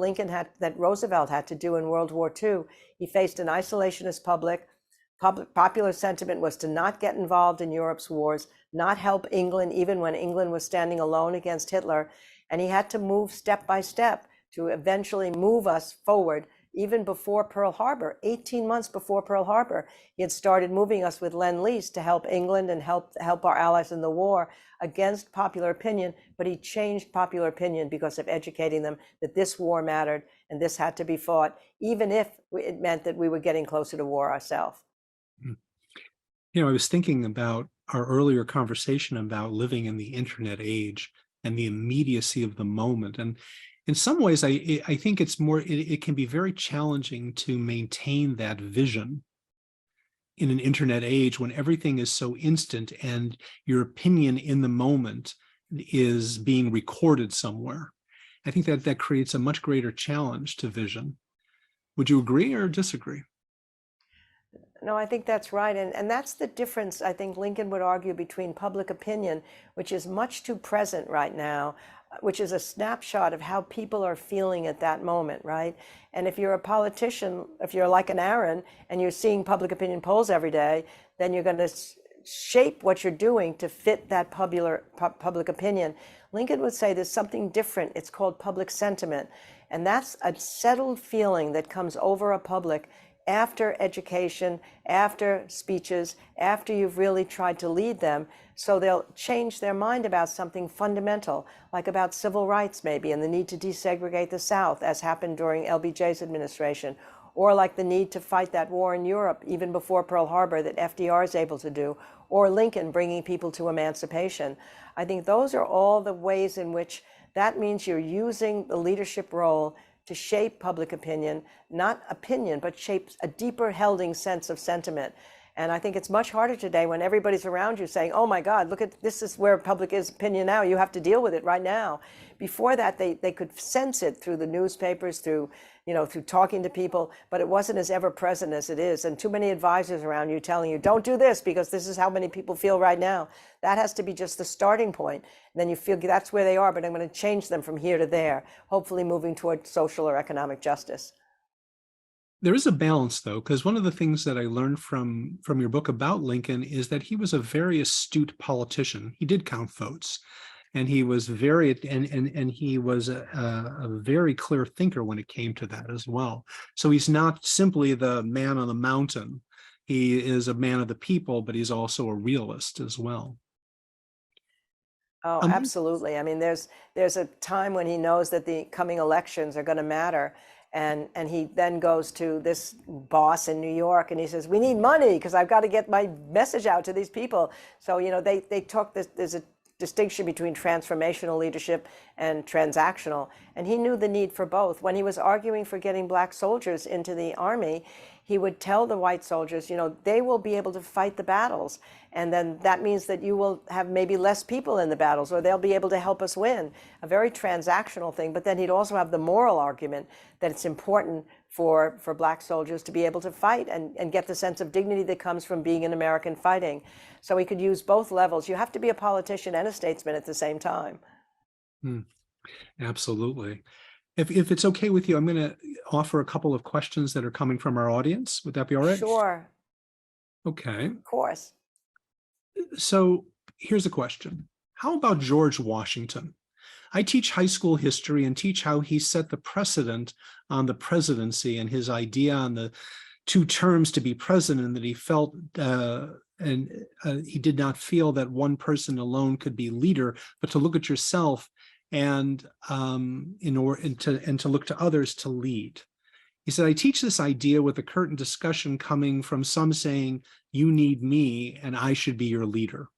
that Roosevelt had to do in World War II. He faced an isolationist public. Popular sentiment was to not get involved in Europe's wars, not help England, even when England was standing alone against Hitler. And he had to move step by step to eventually move us forward. Even before Pearl Harbor, 18 months before Pearl Harbor, he had started moving us with Lend-Lease to help England and help our allies in the war against popular opinion. But he changed popular opinion because of educating them that this war mattered and this had to be fought, even if it meant that we were getting closer to war ourselves. I was thinking about our earlier conversation about living in the internet age and the immediacy of the moment. And in some ways, I think it can be very challenging to maintain that vision in an internet age when everything is so instant and your opinion in the moment is being recorded somewhere. I think that creates a much greater challenge to vision. Would you agree or disagree? No, I think that's right. And that's the difference, I think Lincoln would argue, between public opinion, which is much too present right now, which is a snapshot of how people are feeling at that moment, right? And if you're a politician, if you're like an Aaron and you're seeing public opinion polls every day, then you're going to shape what you're doing to fit that public opinion. Lincoln would say there's something different. It's called public sentiment. And that's a settled feeling that comes over a public after education, after speeches, after you've really tried to lead them. So they'll change their mind about something fundamental, like about civil rights maybe, and the need to desegregate the South, as happened during LBJ's administration, or like the need to fight that war in Europe, even before Pearl Harbor, that FDR is able to do, or Lincoln bringing people to emancipation. I think those are all the ways in which that means you're using the leadership role to shape public opinion, not opinion, but shape a deeper helding sense of sentiment. And I think it's much harder today when everybody's around you saying, oh my God, look at this is where public opinion now. You have to deal with it right now. Before that, they could sense it through the newspapers, through talking to people, but it wasn't as ever present as it is. And too many advisors around you telling you, don't do this because this is how many people feel right now. That has to be just the starting point. And then you feel that's where they are, but I'm going to change them from here to there, hopefully moving toward social or economic justice. There is a balance, though, because one of the things that I learned from your book about Lincoln is that he was a very astute politician. He did count votes, and he was very and he was a very clear thinker when it came to that as well. So he's not simply the man on the mountain. He is a man of the people, but he's also a realist as well. Oh, absolutely. I mean, there's a time when he knows that the coming elections are going to matter. And he then goes to this boss in New York and he says, we need money because I've got to get my message out to these people. So, they talk this, there's a distinction between transformational leadership and transactional. And he knew the need for both. When he was arguing for getting black soldiers into the army, he would tell the white soldiers, they will be able to fight the battles. And then that means that you will have maybe less people in the battles, or they'll be able to help us win. A very transactional thing. But then he'd also have the moral argument that it's important for black soldiers to be able to fight and get the sense of dignity that comes from being an American fighting. So he could use both levels. You have to be a politician and a statesman at the same time. Absolutely. If it's okay with you, I'm going to offer a couple of questions that are coming from our audience. Would that be all right? Sure. Okay. Of course. So here's a question. How about George Washington? I teach high school history and teach how he set the precedent on the presidency and his idea on the 2 terms to be president, that he felt he did not feel that one person alone could be leader, but to look at yourself and to look to others to lead. He said, I teach this idea with a current discussion coming from some saying, you need me and I should be your leader.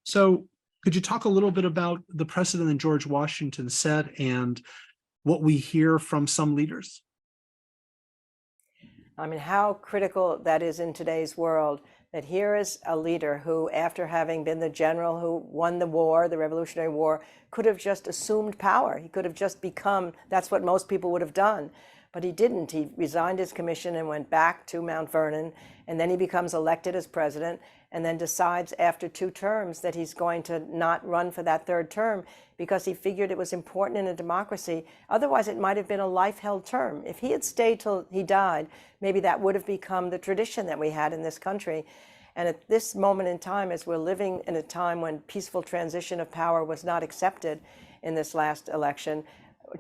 So could you talk a little bit about the precedent that George Washington set and what we hear from some leaders? I mean, how critical that is in today's world, that here is a leader who, after having been the general who won the war, the Revolutionary War, could have just assumed power. He could have just become, that's what most people would have done. But he didn't. He resigned his commission and went back to Mount Vernon, and then he becomes elected as president, and then decides after 2 terms that he's going to not run for that 3rd term because he figured it was important in a democracy. Otherwise, it might have been a life-held term. If he had stayed till he died, maybe that would have become the tradition that we had in this country. And at this moment in time, as we're living in a time when peaceful transition of power was not accepted in this last election,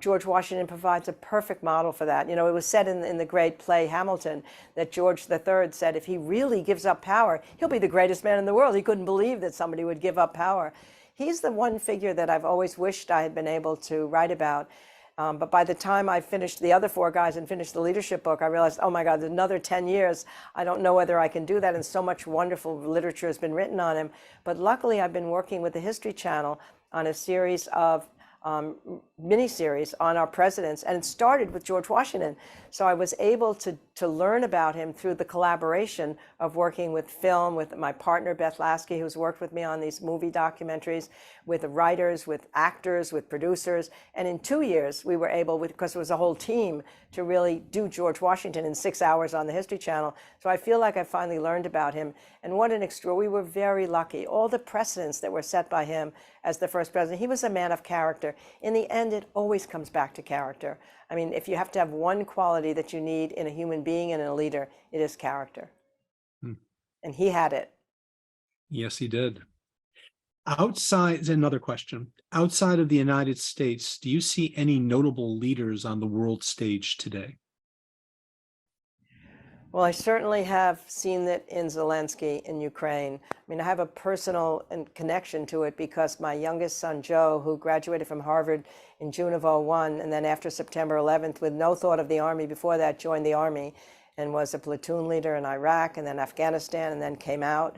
George Washington provides a perfect model for that. It was said in the great play Hamilton that George III said, if he really gives up power, he'll be the greatest man in the world. He couldn't believe that somebody would give up power. He's the one figure that I've always wished I had been able to write about. But by the time I finished the other 4 guys and finished the leadership book, I realized, oh my God, there's another 10 years. I don't know whether I can do that. And so much wonderful literature has been written on him. But luckily, I've been working with the History Channel on a series of mini-series on our presidents, and it started with George Washington. So I was able to to learn about him through the collaboration of working with film, with my partner Beth Lasky, who's worked with me on these movie documentaries, with writers, with actors, with producers. And in 2 years, we were able, because it was a whole team, to really do George Washington in 6 hours on the History Channel. So I feel like I finally learned about him. And what an we were very lucky. All the precedents that were set by him as the first president, he was a man of character. In the end, it always comes back to character. I mean, if you have to have one quality that you need in a human being and in a leader, it is character. And he had it. Yes, he did. Outside, another question. Outside of the United States, do you see any notable leaders on the world stage today? Well, I certainly have seen it in Zelensky in Ukraine. I mean, I have a personal connection to it because my youngest son, Joe, who graduated from Harvard in June of '01, and then after September 11th, with no thought of the Army before that, joined the Army and was a platoon leader in Iraq and then Afghanistan and then came out.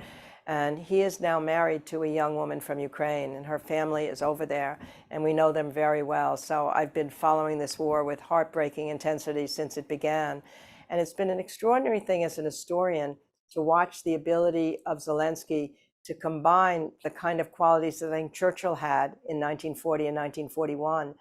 And he is now married to a young woman from Ukraine, and her family is over there, and we know them very well. So I've been following this war with heartbreaking intensity since it began. And it's been an extraordinary thing as an historian to watch the ability of Zelensky to combine the kind of qualities that I think Churchill had in 1940 and 1941,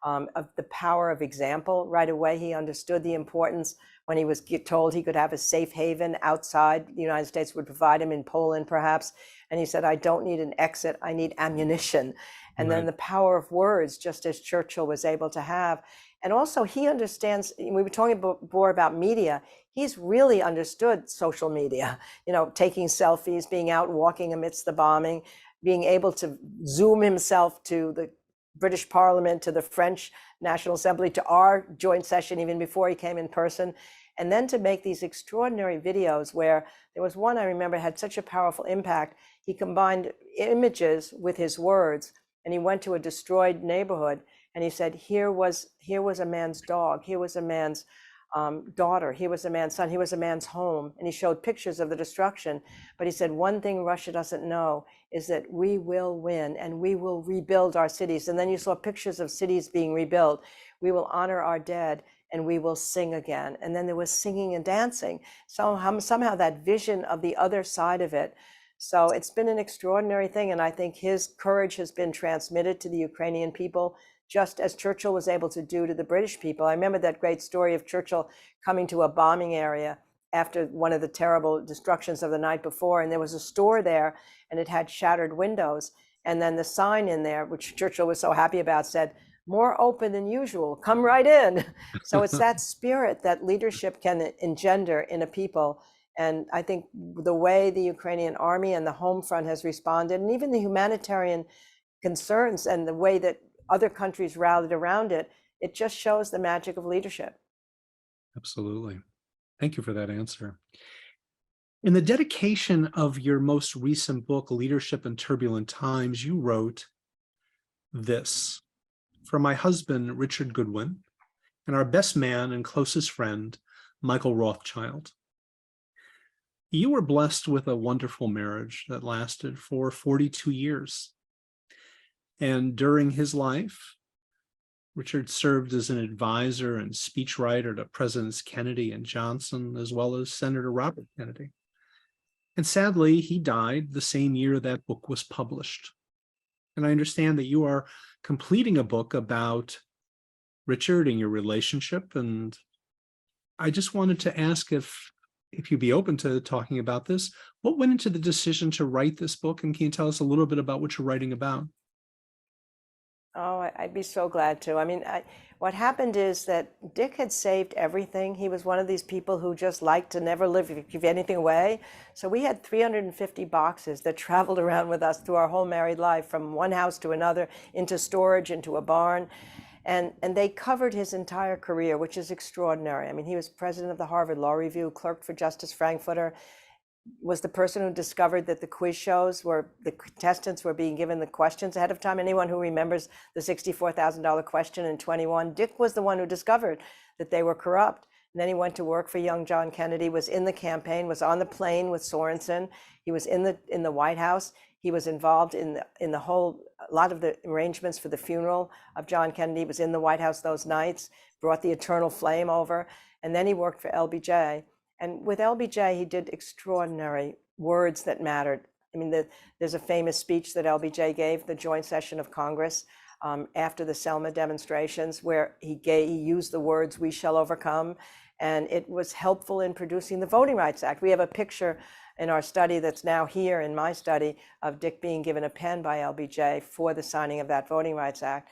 of the power of example. Right away, he understood the importance when he was told he could have a safe haven outside the United States would provide him in Poland, perhaps. And he said, I don't need an exit, I need ammunition. And then the power of words, just as Churchill was able to have. And also he understands, we were talking before about media, he's really understood social media, taking selfies, being out walking amidst the bombing, being able to Zoom himself to the British Parliament, to the French National Assembly, to our joint session even before he came in person. And then to make these extraordinary videos where there was one I remember had such a powerful impact. He combined images with his words, and he went to a destroyed neighborhood and he said, here was a man's dog, here was a man's daughter, here was a man's son, here was a man's home. And he showed pictures of the destruction. But he said, one thing Russia doesn't know is that we will win and we will rebuild our cities. And then you saw pictures of cities being rebuilt. We will honor our dead and we will sing again. And then there was singing and dancing. So somehow that vision of the other side of it. So it's been an extraordinary thing. And I think his courage has been transmitted to the Ukrainian people, just as Churchill was able to do to the British people. I remember that great story of Churchill coming to a bombing area after one of the terrible destructions of the night before. And there was a store there and it had shattered windows. And then the sign in there, which Churchill was so happy about, said, more open than usual, come right in. So it's that spirit that leadership can engender in a people. And I think the way the Ukrainian army and the home front has responded, and even the humanitarian concerns and the way that other countries rallied around it, it just shows the magic of leadership. Absolutely. Thank you for that answer. In the dedication of your most recent book, Leadership in Turbulent Times, you wrote this: for my husband, Richard Goodwin, and our best man and closest friend, Michael Rothschild. You were blessed with a wonderful marriage that lasted for 42 years. And during his life, Richard served as an advisor and speechwriter to Presidents Kennedy and Johnson, as well as Senator Robert Kennedy. And sadly, he died the same year that book was published. And I understand that you are completing a book about Richard and your relationship. And I just wanted to ask if you'd be open to talking about this. What went into the decision to write this book? And can you tell us a little bit about what you're writing about? Oh, I'd be so glad to. I mean, what happened is that Dick had saved everything. He was one of these people who just liked to never give anything away. So we had 350 boxes that traveled around with us through our whole married life, from one house to another, into storage, into a barn. And they covered his entire career, which is extraordinary. I mean, he was president of the Harvard Law Review, clerked for Justice Frankfurter, was the person who discovered that the quiz shows where the contestants were being given the questions ahead of time. Anyone who remembers the $64,000 question in 21, Dick was the one who discovered that they were corrupt. And then he went to work for young John Kennedy, was in the campaign, was on the plane with Sorensen. He was in the White House. He was involved in the whole, a lot of the arrangements for the funeral of John Kennedy. Was in the White House those nights, brought the eternal flame over. And then he worked for LBJ. And with LBJ, he did extraordinary words that mattered. I mean, there's a famous speech that LBJ gave, the joint session of Congress, after the Selma demonstrations, where he used the words, "We shall overcome." And it was helpful in producing the Voting Rights Act. We have a picture in our study that's now here in my study of Dick being given a pen by LBJ for the signing of that Voting Rights Act.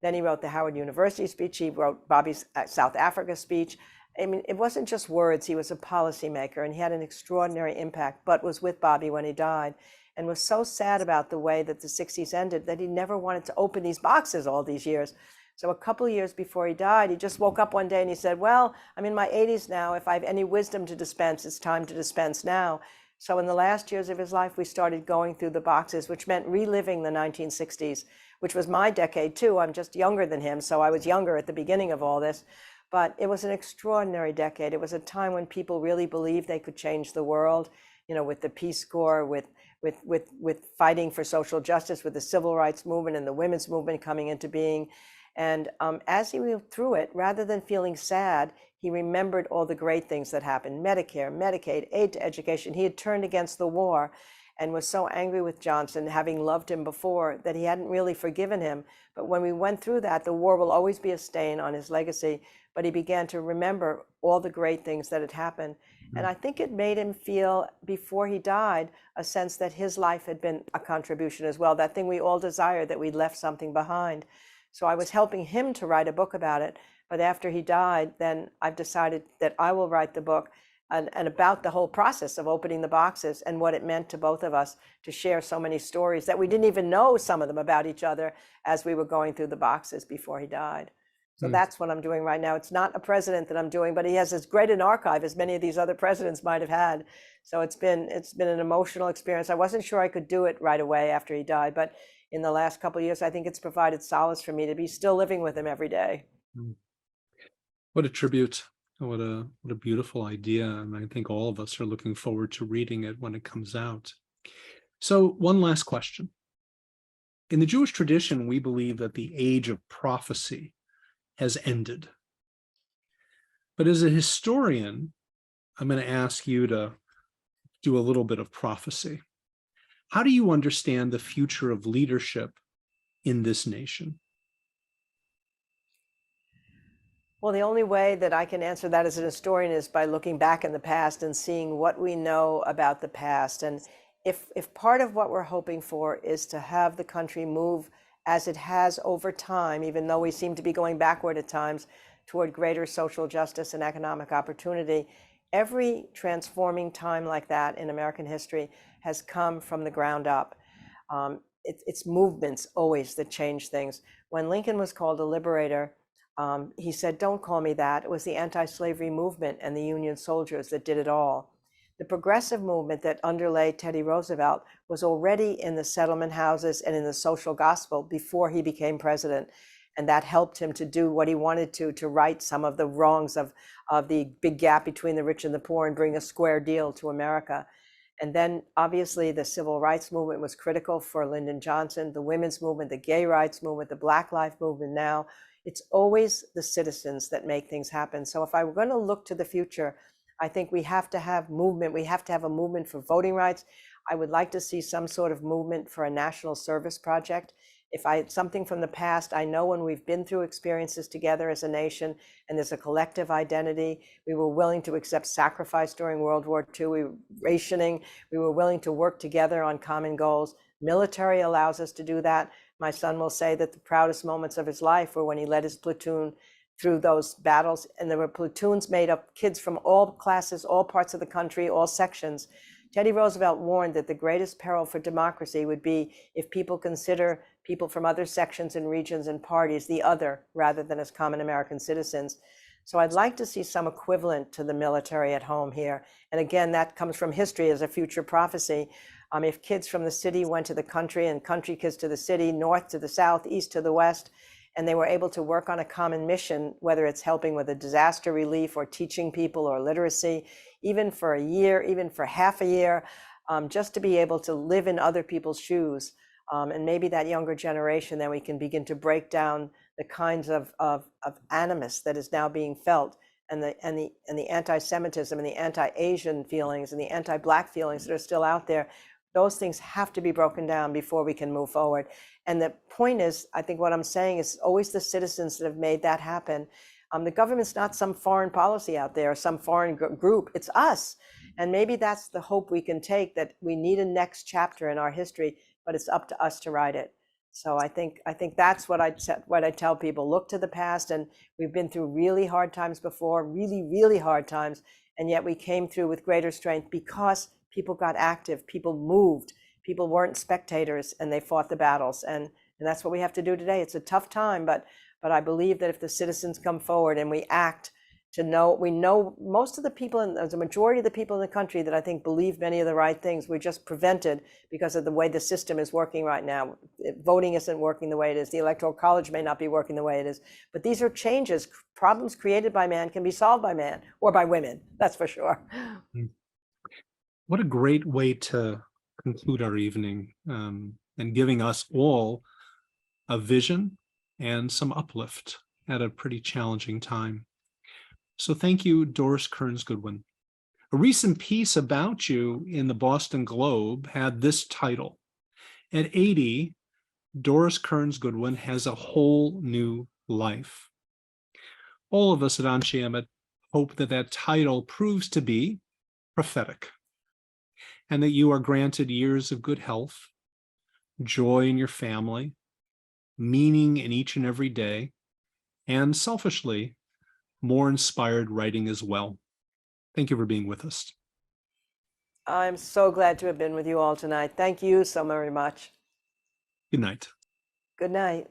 Then he wrote the Howard University speech. He wrote Bobby's South Africa speech. I mean, it wasn't just words. He was a policymaker, and he had an extraordinary impact, but was with Bobby when he died, and was so sad about the way that the 60s ended that he never wanted to open these boxes all these years. So a couple of years before he died, he just woke up one day and he said, well, I'm in my 80s now. If I have any wisdom to dispense, it's time to dispense now. So in the last years of his life, we started going through the boxes, which meant reliving the 1960s, which was my decade too. I'm just younger than him, so I was younger at the beginning of all this. But it was an extraordinary decade. It was a time when people really believed they could change the world, you know, with the Peace Corps, with fighting for social justice, with the civil rights movement and the women's movement coming into being. And as he went through it, rather than feeling sad, he remembered all the great things that happened: Medicare, Medicaid, aid to education. He had turned against the war and was so angry with Johnson, having loved him before, that he hadn't really forgiven him. But when we went through that, the war will always be a stain on his legacy. But he began to remember all the great things that had happened. And I think it made him feel, before he died, a sense that his life had been a contribution as well, that thing we all desire, that we'd left something behind. So I was helping him to write a book about it. But after he died, then I've decided that I will write the book and about the whole process of opening the boxes and what it meant to both of us to share so many stories that we didn't even know, some of them, about each other as we were going through the boxes before he died. So that's what I'm doing right now. It's not a president that I'm doing, but he has as great an archive as many of these other presidents might have had. So it's been an emotional experience. I wasn't sure I could do it right away after he died, but in the last couple of years, I think it's provided solace for me to be still living with him every day. What a tribute. What a beautiful idea. And I think all of us are looking forward to reading it when it comes out. So one last question. In the Jewish tradition, we believe that the age of prophecy has ended. But as a historian, I'm going to ask you to do a little bit of prophecy. How do you understand the future of leadership in this nation? Well, the only way that I can answer that as an historian is by looking back in the past and seeing what we know about the past. And if part of what we're hoping for is to have the country move as it has over time, even though we seem to be going backward at times, toward greater social justice and economic opportunity, every transforming time like that in American history has come from the ground up. It's movements always that change things. When Lincoln was called a liberator, he said, "Don't call me that. It was the anti-slavery movement and the Union soldiers that did it all." The progressive movement that underlay Teddy Roosevelt was already in the settlement houses and in the social gospel before he became president. And that helped him to do what he wanted to right some of the wrongs of the big gap between the rich and the poor and bring a square deal to America. And then obviously the civil rights movement was critical for Lyndon Johnson, the women's movement, the gay rights movement, the Black Lives Movement now. It's always the citizens that make things happen. So if I were going to look to the future, I think we have to have movement. We have to have a movement for voting rights. I would like to see some sort of movement for a national service project. If I had something from the past, I know when we've been through experiences together as a nation and there's a collective identity, we were willing to accept sacrifice during World War II, we were rationing, we were willing to work together on common goals. Military allows us to do that. My son will say that the proudest moments of his life were when he led his platoon through those battles, and there were platoons made up kids from all classes, all parts of the country, all sections. Teddy Roosevelt warned that the greatest peril for democracy would be if people consider people from other sections and regions and parties the other rather than as common American citizens. So I'd like to see some equivalent to the military at home here. And again, that comes from history as a future prophecy. If kids from the city went to the country and country kids to the city, north to the south, east to the west, and they were able to work on a common mission, whether it's helping with a disaster relief or teaching people or literacy, even for a year, even for half a year, just to be able to live in other people's shoes. And maybe that younger generation, then we can begin to break down the kinds of animus that is now being felt and the anti-Semitism and the anti-Asian feelings and the anti-Black feelings that are still out there, those things have to be broken down before we can move forward. And the point is, I think what I'm saying is always the citizens that have made that happen. The government's not some foreign policy out there, some foreign group. It's us. And maybe that's the hope we can take, that we need a next chapter in our history, but it's up to us to write it. So I think that's what I tell people. Look to the past, and we've been through really hard times before, really, really hard times, and yet we came through with greater strength because people got active, people moved, people weren't spectators, and they fought the battles. And that's what we have to do today. It's a tough time, but I believe that if the citizens come forward and we act, we know most of the people, and the majority of the people in the country that I think believe many of the right things, we're just prevented because of the way the system is working right now. Voting isn't working the way it is. The Electoral College may not be working the way it is. But these are changes. Problems created by man can be solved by man, or by women, that's for sure. What a great way to conclude our evening, and giving us all a vision and some uplift at a pretty challenging time. So thank you, Doris Kearns Goodwin. A recent piece about you in the Boston Globe had this title: At 80, Doris Kearns Goodwin has a whole new life. All of us at Anshe Emet hope that that title proves to be prophetic, and that you are granted years of good health, joy in your family, meaning in each and every day, and selfishly, more inspired writing as well. Thank you for being with us. I'm so glad to have been with you all tonight. Thank you so very much. Good night. Good night.